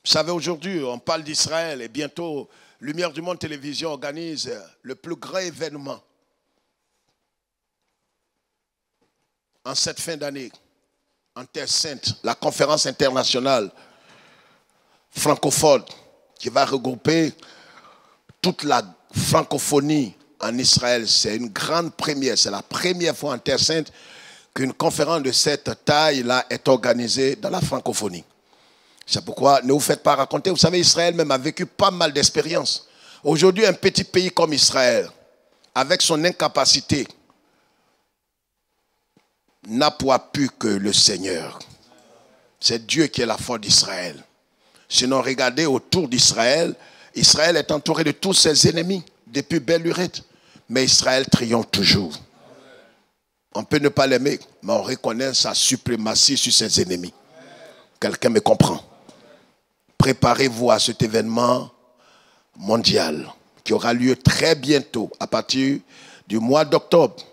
Vous savez, aujourd'hui, on parle d'Israël et bientôt, Lumière du Monde Télévision organise le plus grand événement en cette fin d'année, en Terre Sainte, la conférence internationale francophone qui va regrouper toute la francophonie en Israël. C'est une grande première, c'est la première fois en Terre Sainte qu'une conférence de cette taille-là est organisée dans la francophonie. C'est pourquoi ne vous faites pas raconter. Vous savez, Israël même a vécu pas mal d'expériences. Aujourd'hui, un petit pays comme Israël, avec son incapacité, n'a pour appui que le Seigneur. C'est Dieu qui est la force d'Israël. Sinon, regardez autour d'Israël. Israël est entouré de tous ses ennemis, depuis Belle-Lurette. Mais Israël triomphe toujours. On peut ne pas l'aimer, mais on reconnaît sa suprématie sur ses ennemis. Quelqu'un me comprend? Préparez-vous à cet événement mondial qui aura lieu très bientôt, à partir du mois d'octobre,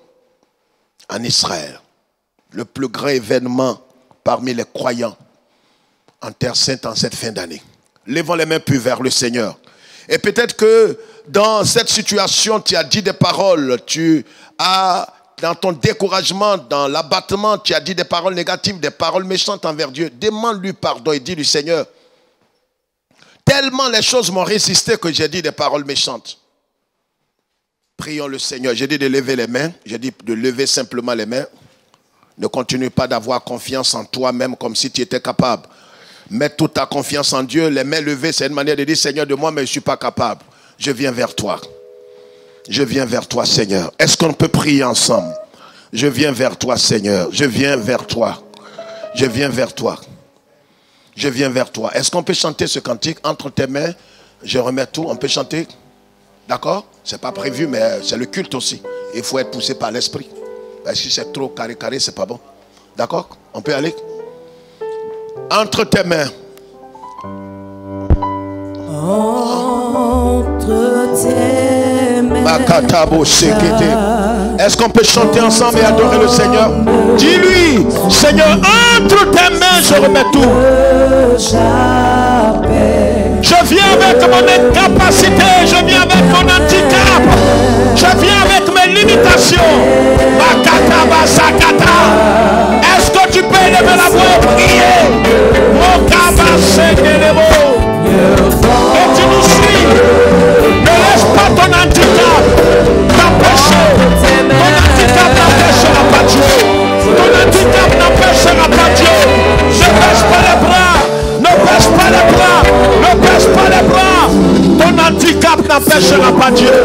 en Israël. Le plus grand événement parmi les croyants en Terre Sainte en cette fin d'année. Levons les mains puis vers le Seigneur. Et peut-être que dans cette situation, tu as dit des paroles, tu as, dans ton découragement, dans l'abattement, tu as dit des paroles négatives, des paroles méchantes envers Dieu. Demande-lui pardon et dis-lui, Seigneur, tellement les choses m'ont résisté que j'ai dit des paroles méchantes. Prions le Seigneur. J'ai dit de lever les mains, j'ai dit de lever simplement les mains. Ne continue pas d'avoir confiance en toi-même comme si tu étais capable. Mets toute ta confiance en Dieu. Les mains levées, c'est une manière de dire, Seigneur, de moi, mais je ne suis pas capable. Je viens vers toi. Je viens vers toi, Seigneur. Est-ce qu'on peut prier ensemble? Je viens vers toi, Seigneur. Je viens vers toi. Je viens vers toi. Je viens vers toi. Est-ce qu'on peut chanter ce cantique? Entre tes mains, je remets tout. On peut chanter? D'accord? Ce n'est pas prévu, mais c'est le culte aussi. Il faut être poussé par l'esprit. Si c'est trop carré, c'est pas bon. D'accord? On peut aller? Entre tes mains, entre tes mains. Est-ce qu'on peut chanter ensemble et adorer le Seigneur? Dis-lui, Seigneur, entre tes mains, je remets tout. Je viens avec mon incapacité, je viens avec mon handicap, je viens avec mes limitations. Est-ce que tu peux élever la voix et prier? Et tu nous suis. Ne laisse pas ton handicap t'empêcher. Ton handicap n'empêchera pas Dieu. Ton handicap n'empêchera pas Dieu. Ne baisse pas les bras. Ne baisse pas les bras. Ne baisse pas les bras. Ton handicap n'empêchera pas Dieu.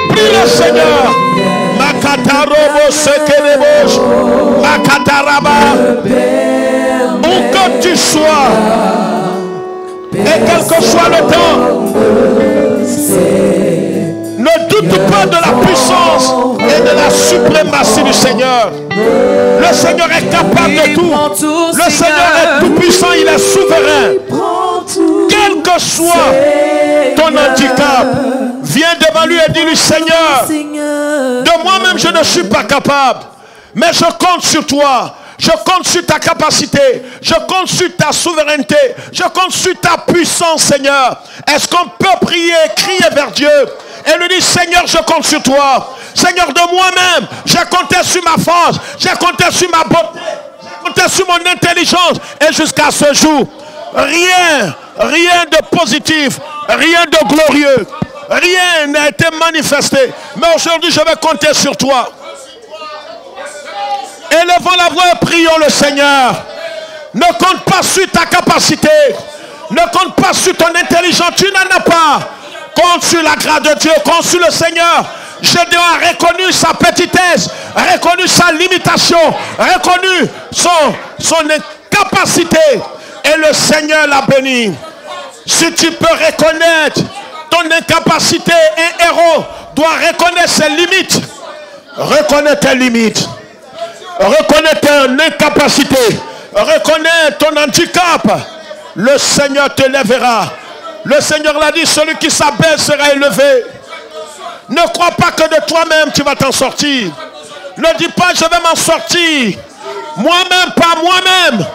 Prie le Seigneur. Makatarobo sekelebosh. Makataraba. Où que tu sois. Et quel que soit le temps, ne doute pas de la puissance et de la suprématie du Seigneur. Le Seigneur est capable de tout. Le Seigneur est tout puissant, il est souverain. Quel que soit ton handicap, viens devant lui et dis-lui, Seigneur, de moi-même je ne suis pas capable, mais je compte sur toi. Je compte sur ta capacité. Je compte sur ta souveraineté. Je compte sur ta puissance, Seigneur. Est-ce qu'on peut prier, crier vers Dieu et lui dire, Seigneur, je compte sur toi. Seigneur, de moi-même, j'ai compté sur ma force. J'ai compté sur ma beauté. J'ai compté sur mon intelligence. Et jusqu'à ce jour, rien de positif, rien de glorieux. Rien n'a été manifesté. Mais aujourd'hui, je vais compter sur toi. Élevons la voix et prions le Seigneur. Ne compte pas sur ta capacité. Ne compte pas sur ton intelligence. Tu n'en as pas. Compte sur la grâce de Dieu. Compte sur le Seigneur. Gédéon a reconnu sa petitesse. Reconnu sa limitation. Reconnu son incapacité. Et le Seigneur l'a béni. Si tu peux reconnaître ton incapacité, un héros doit reconnaître ses limites. Reconnais tes limites. Reconnais ton incapacité. Reconnais ton handicap. Le Seigneur te lèvera. Le Seigneur l'a dit, celui qui s'abaisse sera élevé. Ne crois pas que de toi-même tu vas t'en sortir. Ne dis pas je vais m'en sortir. Moi-même, pas moi-même.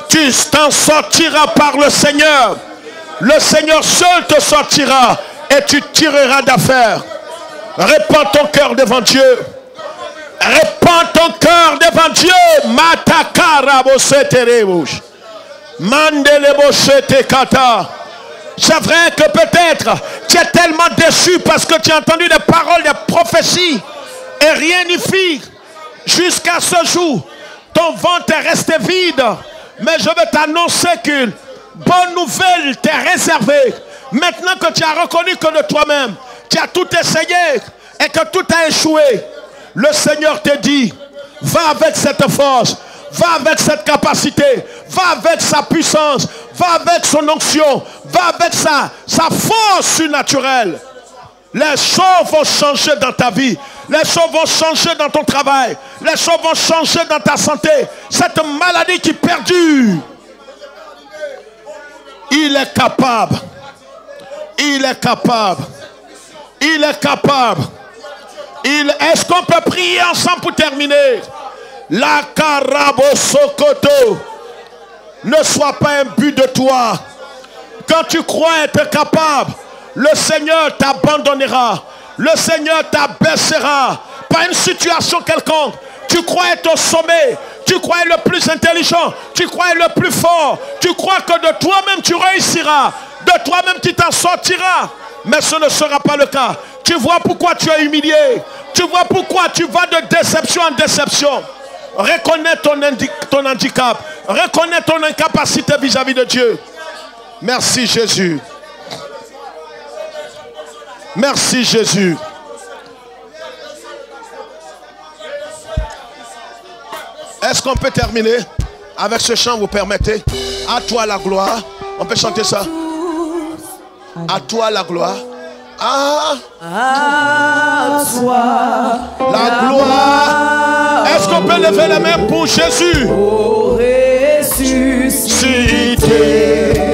Tu t'en sortiras par le Seigneur. Le Seigneur seul te sortira et tu tireras d'affaire. Répands ton cœur devant Dieu. Répands ton cœur devant Dieu. C'est vrai que peut-être tu es tellement déçu parce que tu as entendu des paroles, des prophéties et rien n'y fit. Jusqu'à ce jour, ton ventre est resté vide. Mais je vais t'annoncer qu'une bonne nouvelle t'est réservée. Maintenant que tu as reconnu que de toi-même, tu as tout essayé et que tout a échoué. Le Seigneur te dit, va avec cette force, va avec cette capacité, va avec sa puissance, va avec son onction, va avec sa force surnaturelle. Les choses vont changer dans ta vie, les choses vont changer dans ton travail, les choses vont changer dans ta santé. Cette maladie qui perdure, il est capable, il est capable, il est capable. Est-ce qu'on peut prier ensemble pour terminer? La Karabosokoto. Ne sois pas un but de toi. Quand tu crois être capable, le Seigneur t'abandonnera. Le Seigneur t'abaissera. Pas une situation quelconque. Tu crois être au sommet. Tu crois être le plus intelligent. Tu crois être le plus fort. Tu crois que de toi-même tu réussiras. De toi-même tu t'en sortiras. Mais ce ne sera pas le cas. Tu vois pourquoi tu es humilié. Tu vois pourquoi tu vas de déception en déception. Reconnais ton handicap. Reconnais ton incapacité vis-à-vis de Dieu. Merci Jésus. Merci Jésus. Est-ce qu'on peut terminer avec ce chant, vous permettez? À toi la gloire. On peut chanter ça. À toi la gloire. À toi la gloire. Est-ce qu'on peut lever les mains pour Jésus? Ressuscité.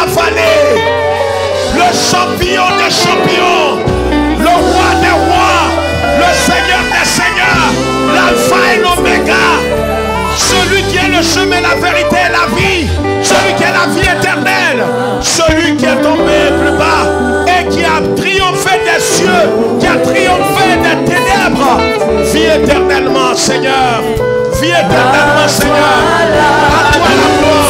vallée, le champion des champions, le roi des rois, le Seigneur des seigneurs, l'alpha et l'oméga, celui qui est le chemin, la vérité et la vie, celui qui est la vie éternelle, celui qui est tombé plus bas et qui a triomphé des cieux, qui a triomphé des ténèbres. Vis éternellement, Seigneur. Vis éternellement, Seigneur. À toi la gloire.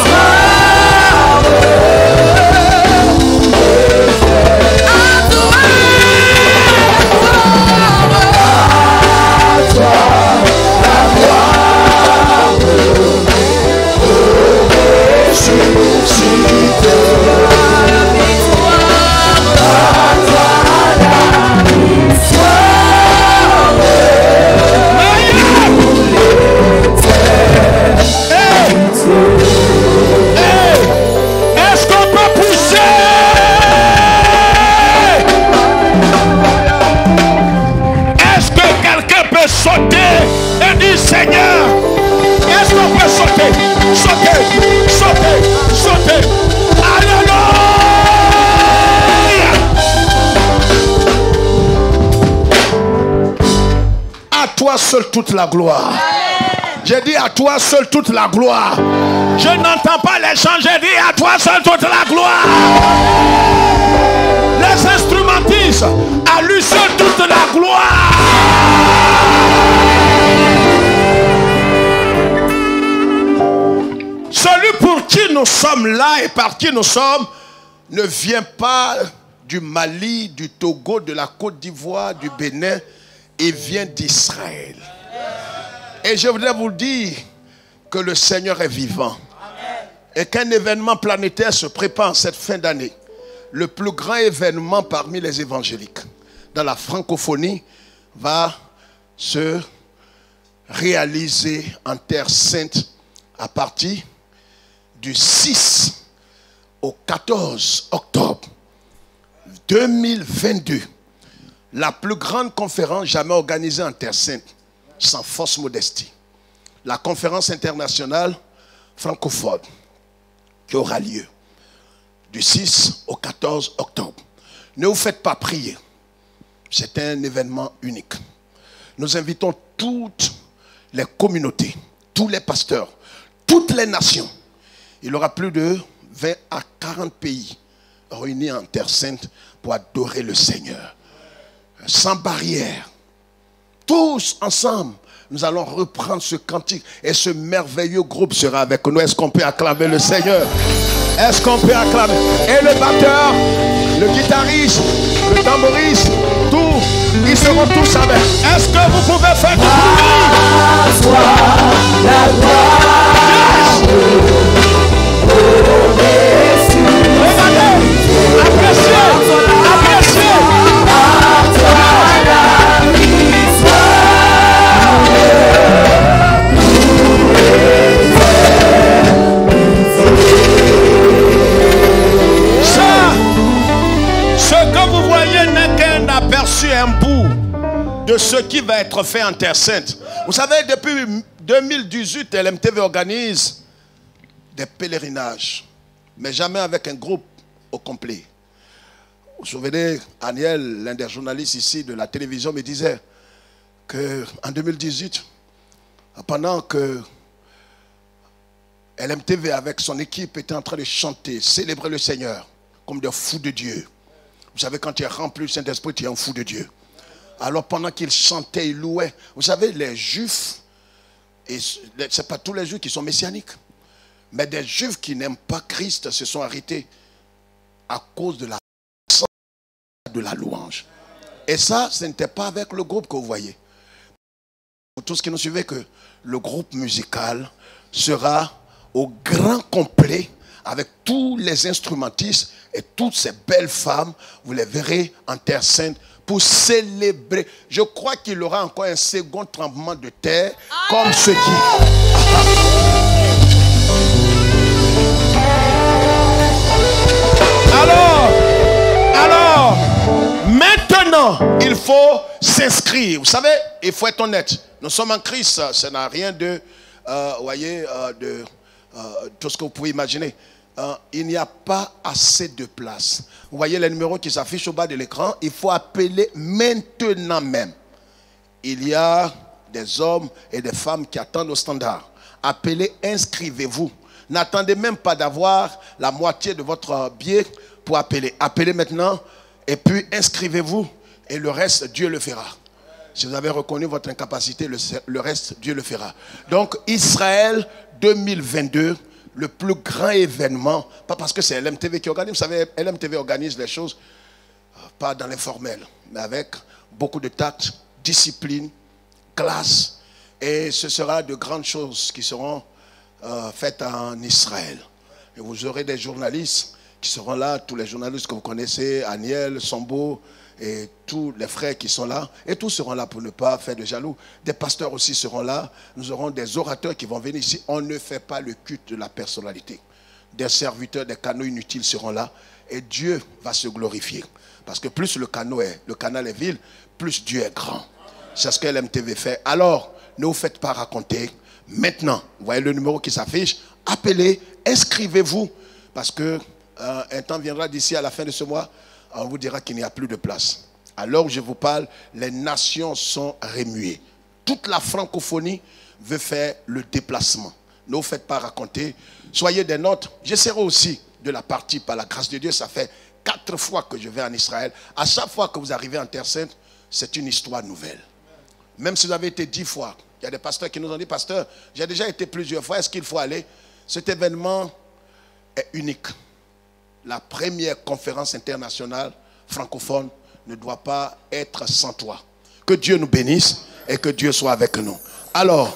Seigneur, est-ce qu'on peut sauter? Sauter, sauter, sauter. Alléluia. À toi seul toute la gloire. J'ai dit à toi seul toute la gloire. Je n'entends pas les chants, j'ai dit à toi seul toute la gloire. Les instrumentistes, à lui seul toute la gloire. Celui pour qui nous sommes là et par qui nous sommes ne vient pas du Mali, du Togo, de la Côte d'Ivoire, du Bénin. Il vient d'Israël. Et je voudrais vous dire que le Seigneur est vivant. Et qu'un événement planétaire se prépare en cette fin d'année. Le plus grand événement parmi les évangéliques dans la francophonie va se réaliser en Terre Sainte à partir du 6 au 14 octobre 2022. La plus grande conférence jamais organisée en Terre Sainte, sans fausse modestie. La conférence internationale francophone qui aura lieu du 6 au 14 octobre. Ne vous faites pas prier. C'est un événement unique. Nous invitons toutes les communautés, tous les pasteurs, toutes les nations. Il y aura plus de 20 à 40 pays réunis en Terre Sainte pour adorer le Seigneur. Sans barrière. Tous ensemble, nous allons reprendre ce cantique et ce merveilleux groupe sera avec nous. Est-ce qu'on peut acclamer le Seigneur? Est-ce qu'on peut acclamer? Et le batteur, le guitariste, le tambouriste, tout, ils seront tous avec. Est-ce que vous pouvez faire du bruit? La gloire. Regardez, appréciez, appréciez. Aperçu un bout de ce qui va être fait en Terre Sainte. Vous savez, depuis 2018, LMTV organise des pèlerinages, mais jamais avec un groupe au complet. Vous vous souvenez, Aniel, l'un des journalistes ici de la télévision, me disait qu'en 2018, pendant que LMTV avec son équipe était en train de chanter, célébrer le Seigneur comme des fous de Dieu. Vous savez, quand tu es rempli du Saint-Esprit, tu es un fou de Dieu. Alors pendant qu'ils chantaient, ils louaient. Vous savez, les Juifs, et ce n'est pas tous les Juifs qui sont messianiques, mais des Juifs qui n'aiment pas Christ se sont arrêtés à cause de la louange. Et ça, ce n'était pas avec le groupe que vous voyez. Pour tous qui nous suivez, que le groupe musical sera au grand complet avec tous les instrumentistes et toutes ces belles femmes, vous les verrez en Terre Sainte pour célébrer. Je crois qu'il y aura encore un second tremblement de terre comme ce qui... Alors, maintenant, il faut s'inscrire. Vous savez, il faut être honnête. Nous sommes en Christ, ça n'a rien de, tout ce que vous pouvez imaginer. il n'y a pas assez de place. Vous voyez les numéros qui s'affichent au bas de l'écran. Il faut appeler maintenant même. Il y a des hommes et des femmes qui attendent au standard. Appelez, inscrivez-vous. N'attendez même pas d'avoir la moitié de votre billet pour appeler. Appelez maintenant et puis inscrivez-vous et le reste, Dieu le fera. Si vous avez reconnu votre incapacité, le reste, Dieu le fera. Donc, Israël 2022, le plus grand événement, pas parce que c'est LMTV qui organise, vous savez, LMTV organise les choses, pas dans l'informel, mais avec beaucoup de tact, discipline, classe, et ce sera de grandes choses qui seront faites en Israël. Et vous aurez des journalistes qui seront là, tous les journalistes que vous connaissez, Aniel, Sambo, et tous les frères qui sont là, et tous seront là pour ne pas faire de jaloux. Des pasteurs aussi seront là. Nous aurons des orateurs qui vont venir ici. On ne fait pas le culte de la personnalité. Des serviteurs, des canaux inutiles seront là, et Dieu va se glorifier. Parce que plus le canal est vil, plus Dieu est grand. C'est ce que LMTV fait. Alors, ne vous faites pas raconter. Maintenant, vous voyez le numéro qui s'affiche. Appelez, inscrivez-vous, parce que un temps viendra d'ici à la fin de ce mois, on vous dira qu'il n'y a plus de place. À l'heure où je vous parle, les nations sont remuées. Toute la francophonie veut faire le déplacement. Ne vous faites pas raconter. Soyez des nôtres. J'essaierai aussi de la partie, par la grâce de Dieu. Ça fait 4 fois que je vais en Israël. À chaque fois que vous arrivez en Terre Sainte, c'est une histoire nouvelle. Même si vous avez été 10 fois. Il y a des pasteurs qui nous ont dit, pasteur, j'ai déjà été plusieurs fois, est-ce qu'il faut aller? Cet événement est unique. La première conférence internationale francophone ne doit pas être sans toi. Que Dieu nous bénisse et que Dieu soit avec nous. Alors,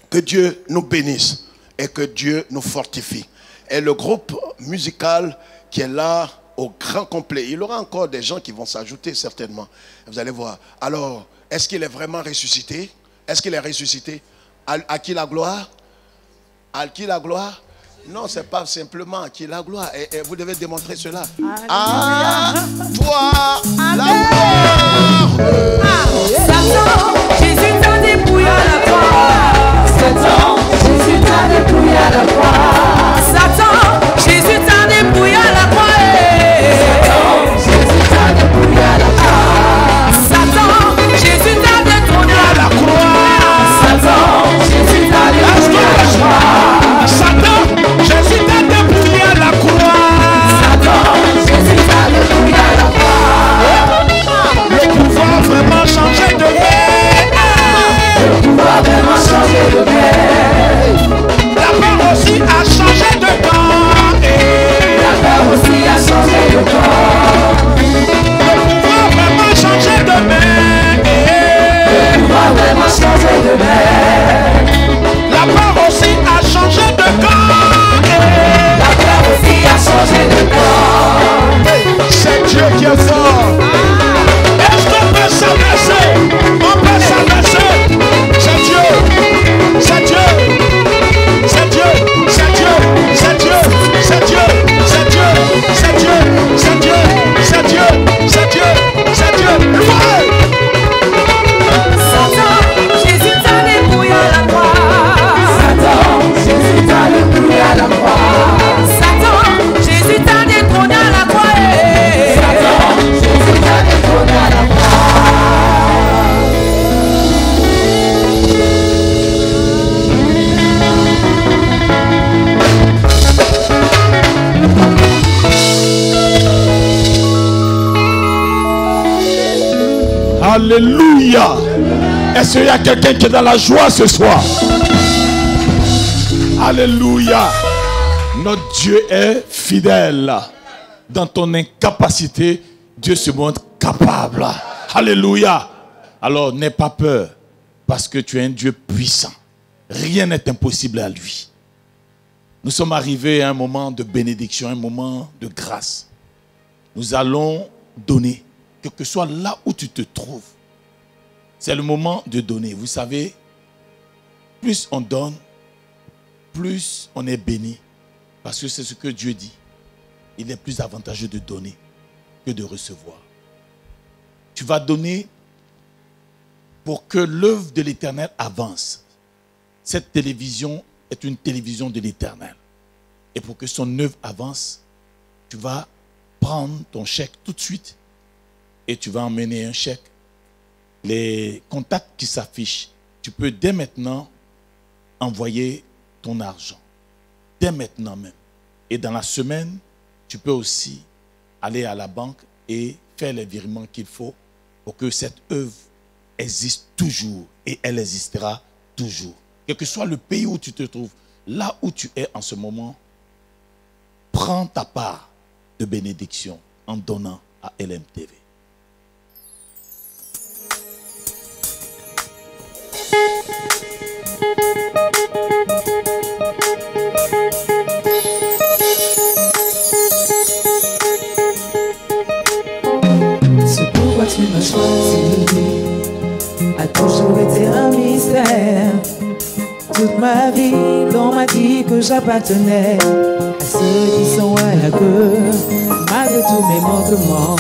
que Dieu nous bénisse et que Dieu nous fortifie. Et le groupe musical qui est là au grand complet, il y aura encore des gens qui vont s'ajouter certainement. Vous allez voir. Alors, est-ce qu'il est vraiment ressuscité? Est-ce qu'il est ressuscité? À qui la gloire? À qui la gloire? Non, ce n'est pas simplement à qui la gloire. Et vous devez démontrer cela. À toi la gloire. Satan, Jésus t'a dépouillé à la croix. Satan, Jésus t'a dépouillé à la croix. Satan, Jésus t'a dépouillé à la croix. Satan, Jésus t'a dépouillé à la croix. Satan, Jésus t'a détrôné à la croix. Satan, Jésus t'a dépouillé à la croix. Satan, Jésus t'a dépouillé à la croix. Satan, Jésus t'a dépouillé à la croix. Le pouvoir vraiment changer de vie. Le pouvoir vraiment changer de vie. La peur aussi a changé de camp. La peur aussi a changé de camp. Le pouvoir vraiment changer de main. Le pouvoir vraiment changer de main. La peur aussi a changé de camp. La peur aussi a changé de camp. C'est Dieu qui est fort. Est-ce qu'on peut s'adresser? On peut s'adresser. C'est Dieu. C'est Dieu. C'est Dieu. C'est Dieu. C'est Dieu. C'est Dieu. C'est Dieu. C'est Dieu. C'est Dieu. C'est Dieu. C'est Dieu. C'est Dieu. Louez. Satan, Jésus t'a dépouillé à la croix. Satan, Jésus t'a dépouillé à la croix. Satan, Jésus t'a détrôné à la croix. Satan, Jésus t'a détrôné à la croix. Alléluia. Est-ce qu'il y a quelqu'un qui est dans la joie ce soir? Alléluia. Notre Dieu est fidèle. Dans ton incapacité, Dieu se montre capable. Alléluia. Alors n'aie pas peur, parce que tu es un Dieu puissant. Rien n'est impossible à lui. Nous sommes arrivés à un moment de bénédiction, un moment de grâce. Nous allons donner, quel que soit là où tu te trouves. C'est le moment de donner. Vous savez, plus on donne, plus on est béni. Parce que c'est ce que Dieu dit. Il est plus avantageux de donner que de recevoir. Tu vas donner pour que l'œuvre de l'Éternel avance. Cette télévision est une télévision de l'Éternel. Et pour que son œuvre avance, tu vas prendre ton chèque tout de suite et tu vas emmener un chèque. Les contacts qui s'affichent, tu peux dès maintenant envoyer ton argent. Dès maintenant même. Et dans la semaine, tu peux aussi aller à la banque et faire les virements qu'il faut pour que cette œuvre existe toujours et elle existera toujours. Quel que soit le pays où tu te trouves, là où tu es en ce moment, prends ta part de bénédiction en donnant à LMTV. Ce pourquoi tu m'as choisi a toujours été un mystère. Toute ma vie, l'on m'a dit que j'appartenais à ceux qui sont à la queue. Malgré tous mes manquements,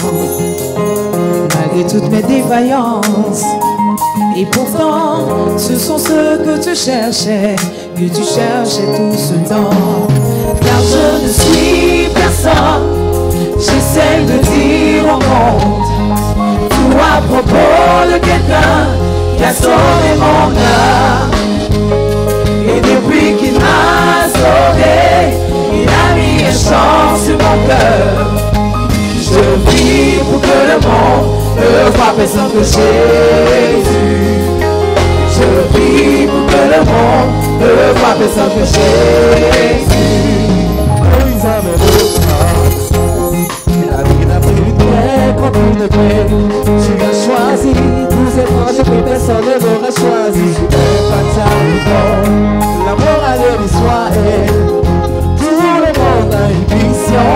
malgré toutes mes défaillances. Et pourtant, ce sont ceux que tu cherchais tout ce temps. Car je ne suis personne, j'essaie de dire au monde tout à propos de quelqu'un qui a sauvé mon âme. Et depuis qu'il m'a sauvé, il a mis un chant sur mon cœur. Je vis pour que le monde ne voie personne que Jésus. Je vis pour que le monde ne voie personne que Jésus. La vie n'a pris une paix contre une paix. Tu as choisi, vous êtes proches, mais personne ne m'aura choisi. Je n'ai pas ta l'amour à l'histoire est tout le monde a une vision.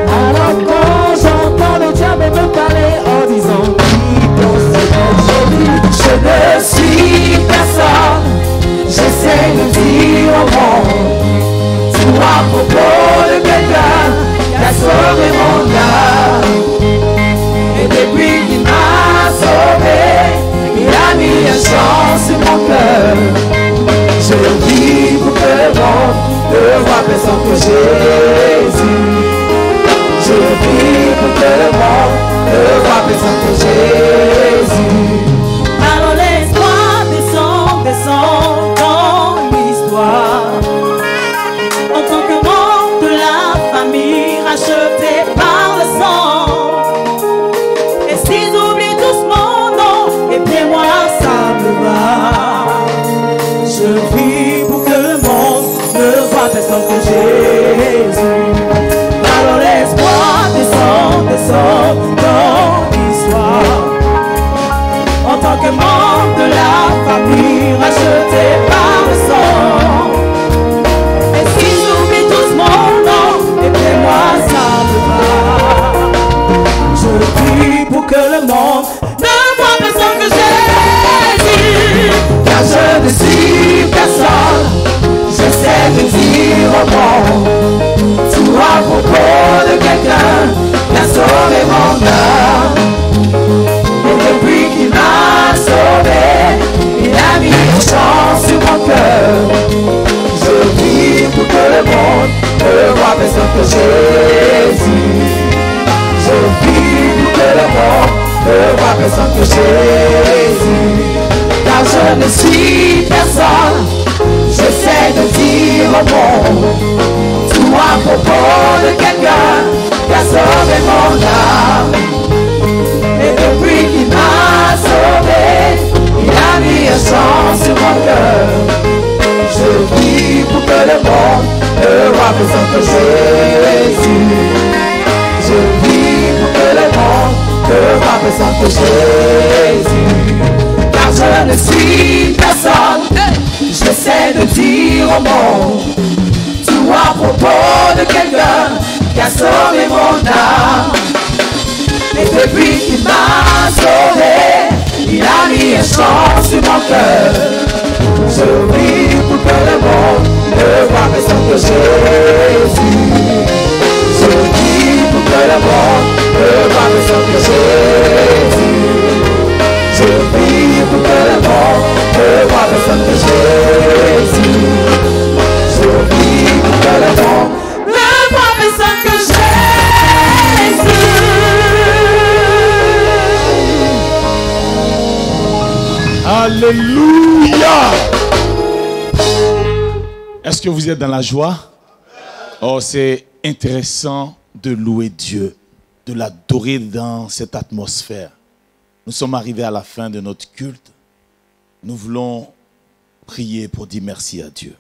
Alors quand j'entends le diable me parler en disant qu'il pense être joli, je ne suis personne, j'essaie de dire au monde tout à propos de quelqu'un qui a sauvé mon âme. Et depuis qu'il m'a sauvé, il a mis un chant sur mon cœur. Je vis pour que le monde ne voie personne que Jésus. Je vis pour que le monde ne voie personne que Jésus. Alors l'espoir descend dans l'histoire. En tant que membre de la famille racheté par le sang. Et s'ils oublient tous mon nom, et bien moi ça me va. Je vis pour que le monde ne voie personne que Jésus. Alors l'espoir descend dans l'histoire. En tant que membre de la famille racheté par le sang. Et s'ils oublient tous mon nom, et bien moi ça me va. Je vis pour que le monde ne voie personne que Jésus. Car je ne suis personne, j'essaie de dire au monde tout à propos de quelqu'un qui a sauvé mon âme. Et depuis qu'il m'a sauvé, il a mis un chant sur mon cœur. Je vis pour que le monde ne voie personne que Jésus. Je vis pour que le monde ne voie personne que Jésus. Car je ne suis personne, j'essaie de dire au monde tout à propos de quelqu'un qui a sauvé mon âme. Et depuis qu'il m'a sauvé, il a mis un chant sur mon cœur. Je vis pour que le monde ne voie personne que Jésus. Je vis pour que le monde ne voie personne que Jésus. Car je ne suis personne, j'essaie de dire au monde tout à propos de quelqu'un qui a sauvé mon âme. Et depuis qu'il m'a sauvé, il a mis un chant sur mon cœur. Je vis pour que le monde ne voie personne que Jésus. Je vis pour que le monde ne voie personne que Jésus. Je vis pour que le monde ne voie personne que Jésus. Je vis pour que Est-ce que vous êtes dans la joie? Oh, c'est intéressant de louer Dieu, de l'adorer dans cette atmosphère. Nous sommes arrivés à la fin de notre culte. Nous voulons prier pour dire merci à Dieu.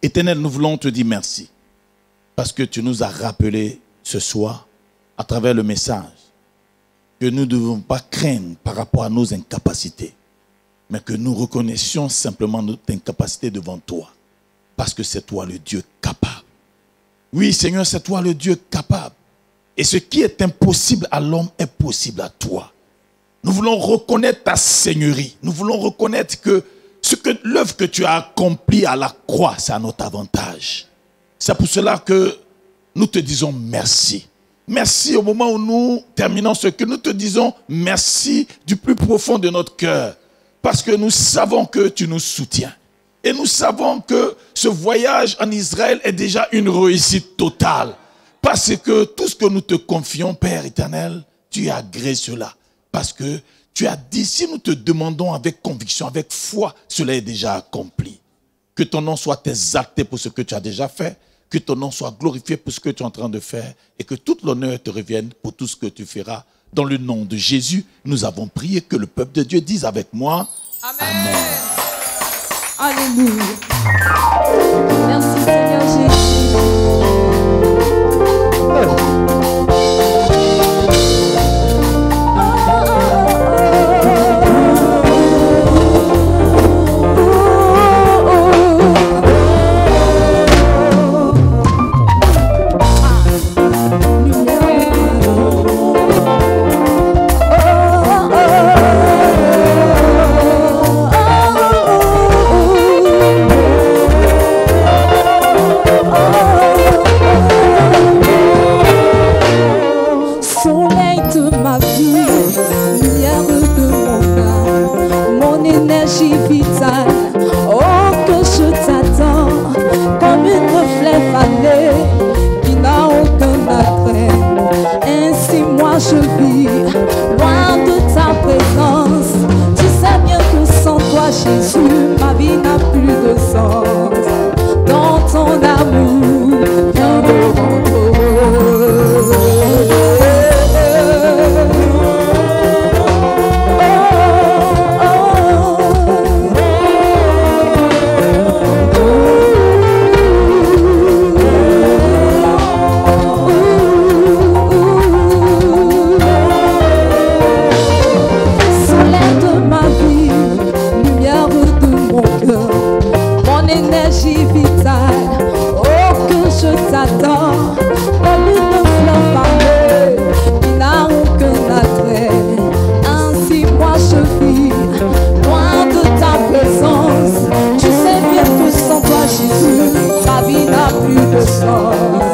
Éternel, nous voulons te dire merci parce que tu nous as rappelé ce soir, à travers le message, que nous ne devons pas craindre par rapport à nos incapacités, mais que nous reconnaissions simplement notre incapacité devant toi, parce que c'est toi le Dieu capable. Oui, Seigneur, c'est toi le Dieu capable. Et ce qui est impossible à l'homme est possible à toi. Nous voulons reconnaître ta seigneurie. Nous voulons reconnaître que l'œuvre que tu as accomplie à la croix, c'est à notre avantage. C'est pour cela que nous te disons merci. Merci au moment où nous terminons ce que nous te disons merci du plus profond de notre cœur. Parce que nous savons que tu nous soutiens. Et nous savons que ce voyage en Israël est déjà une réussite totale. Parce que tout ce que nous te confions, Père éternel, tu as agréé cela. Parce que tu as dit, si nous te demandons avec conviction, avec foi, cela est déjà accompli. Que ton nom soit exalté pour ce que tu as déjà fait. Que ton nom soit glorifié pour ce que tu es en train de faire. Et que tout l'honneur te revienne pour tout ce que tu feras. Dans le nom de Jésus, nous avons prié que le peuple de Dieu dise avec moi, Amen. Alléluia. Merci Seigneur Jésus. Je vis loin de ta présence. Tu sais bien que sans toi, Jésus, ma vie n'a plus de sens. Dans ton amour, viens devant plus de sens.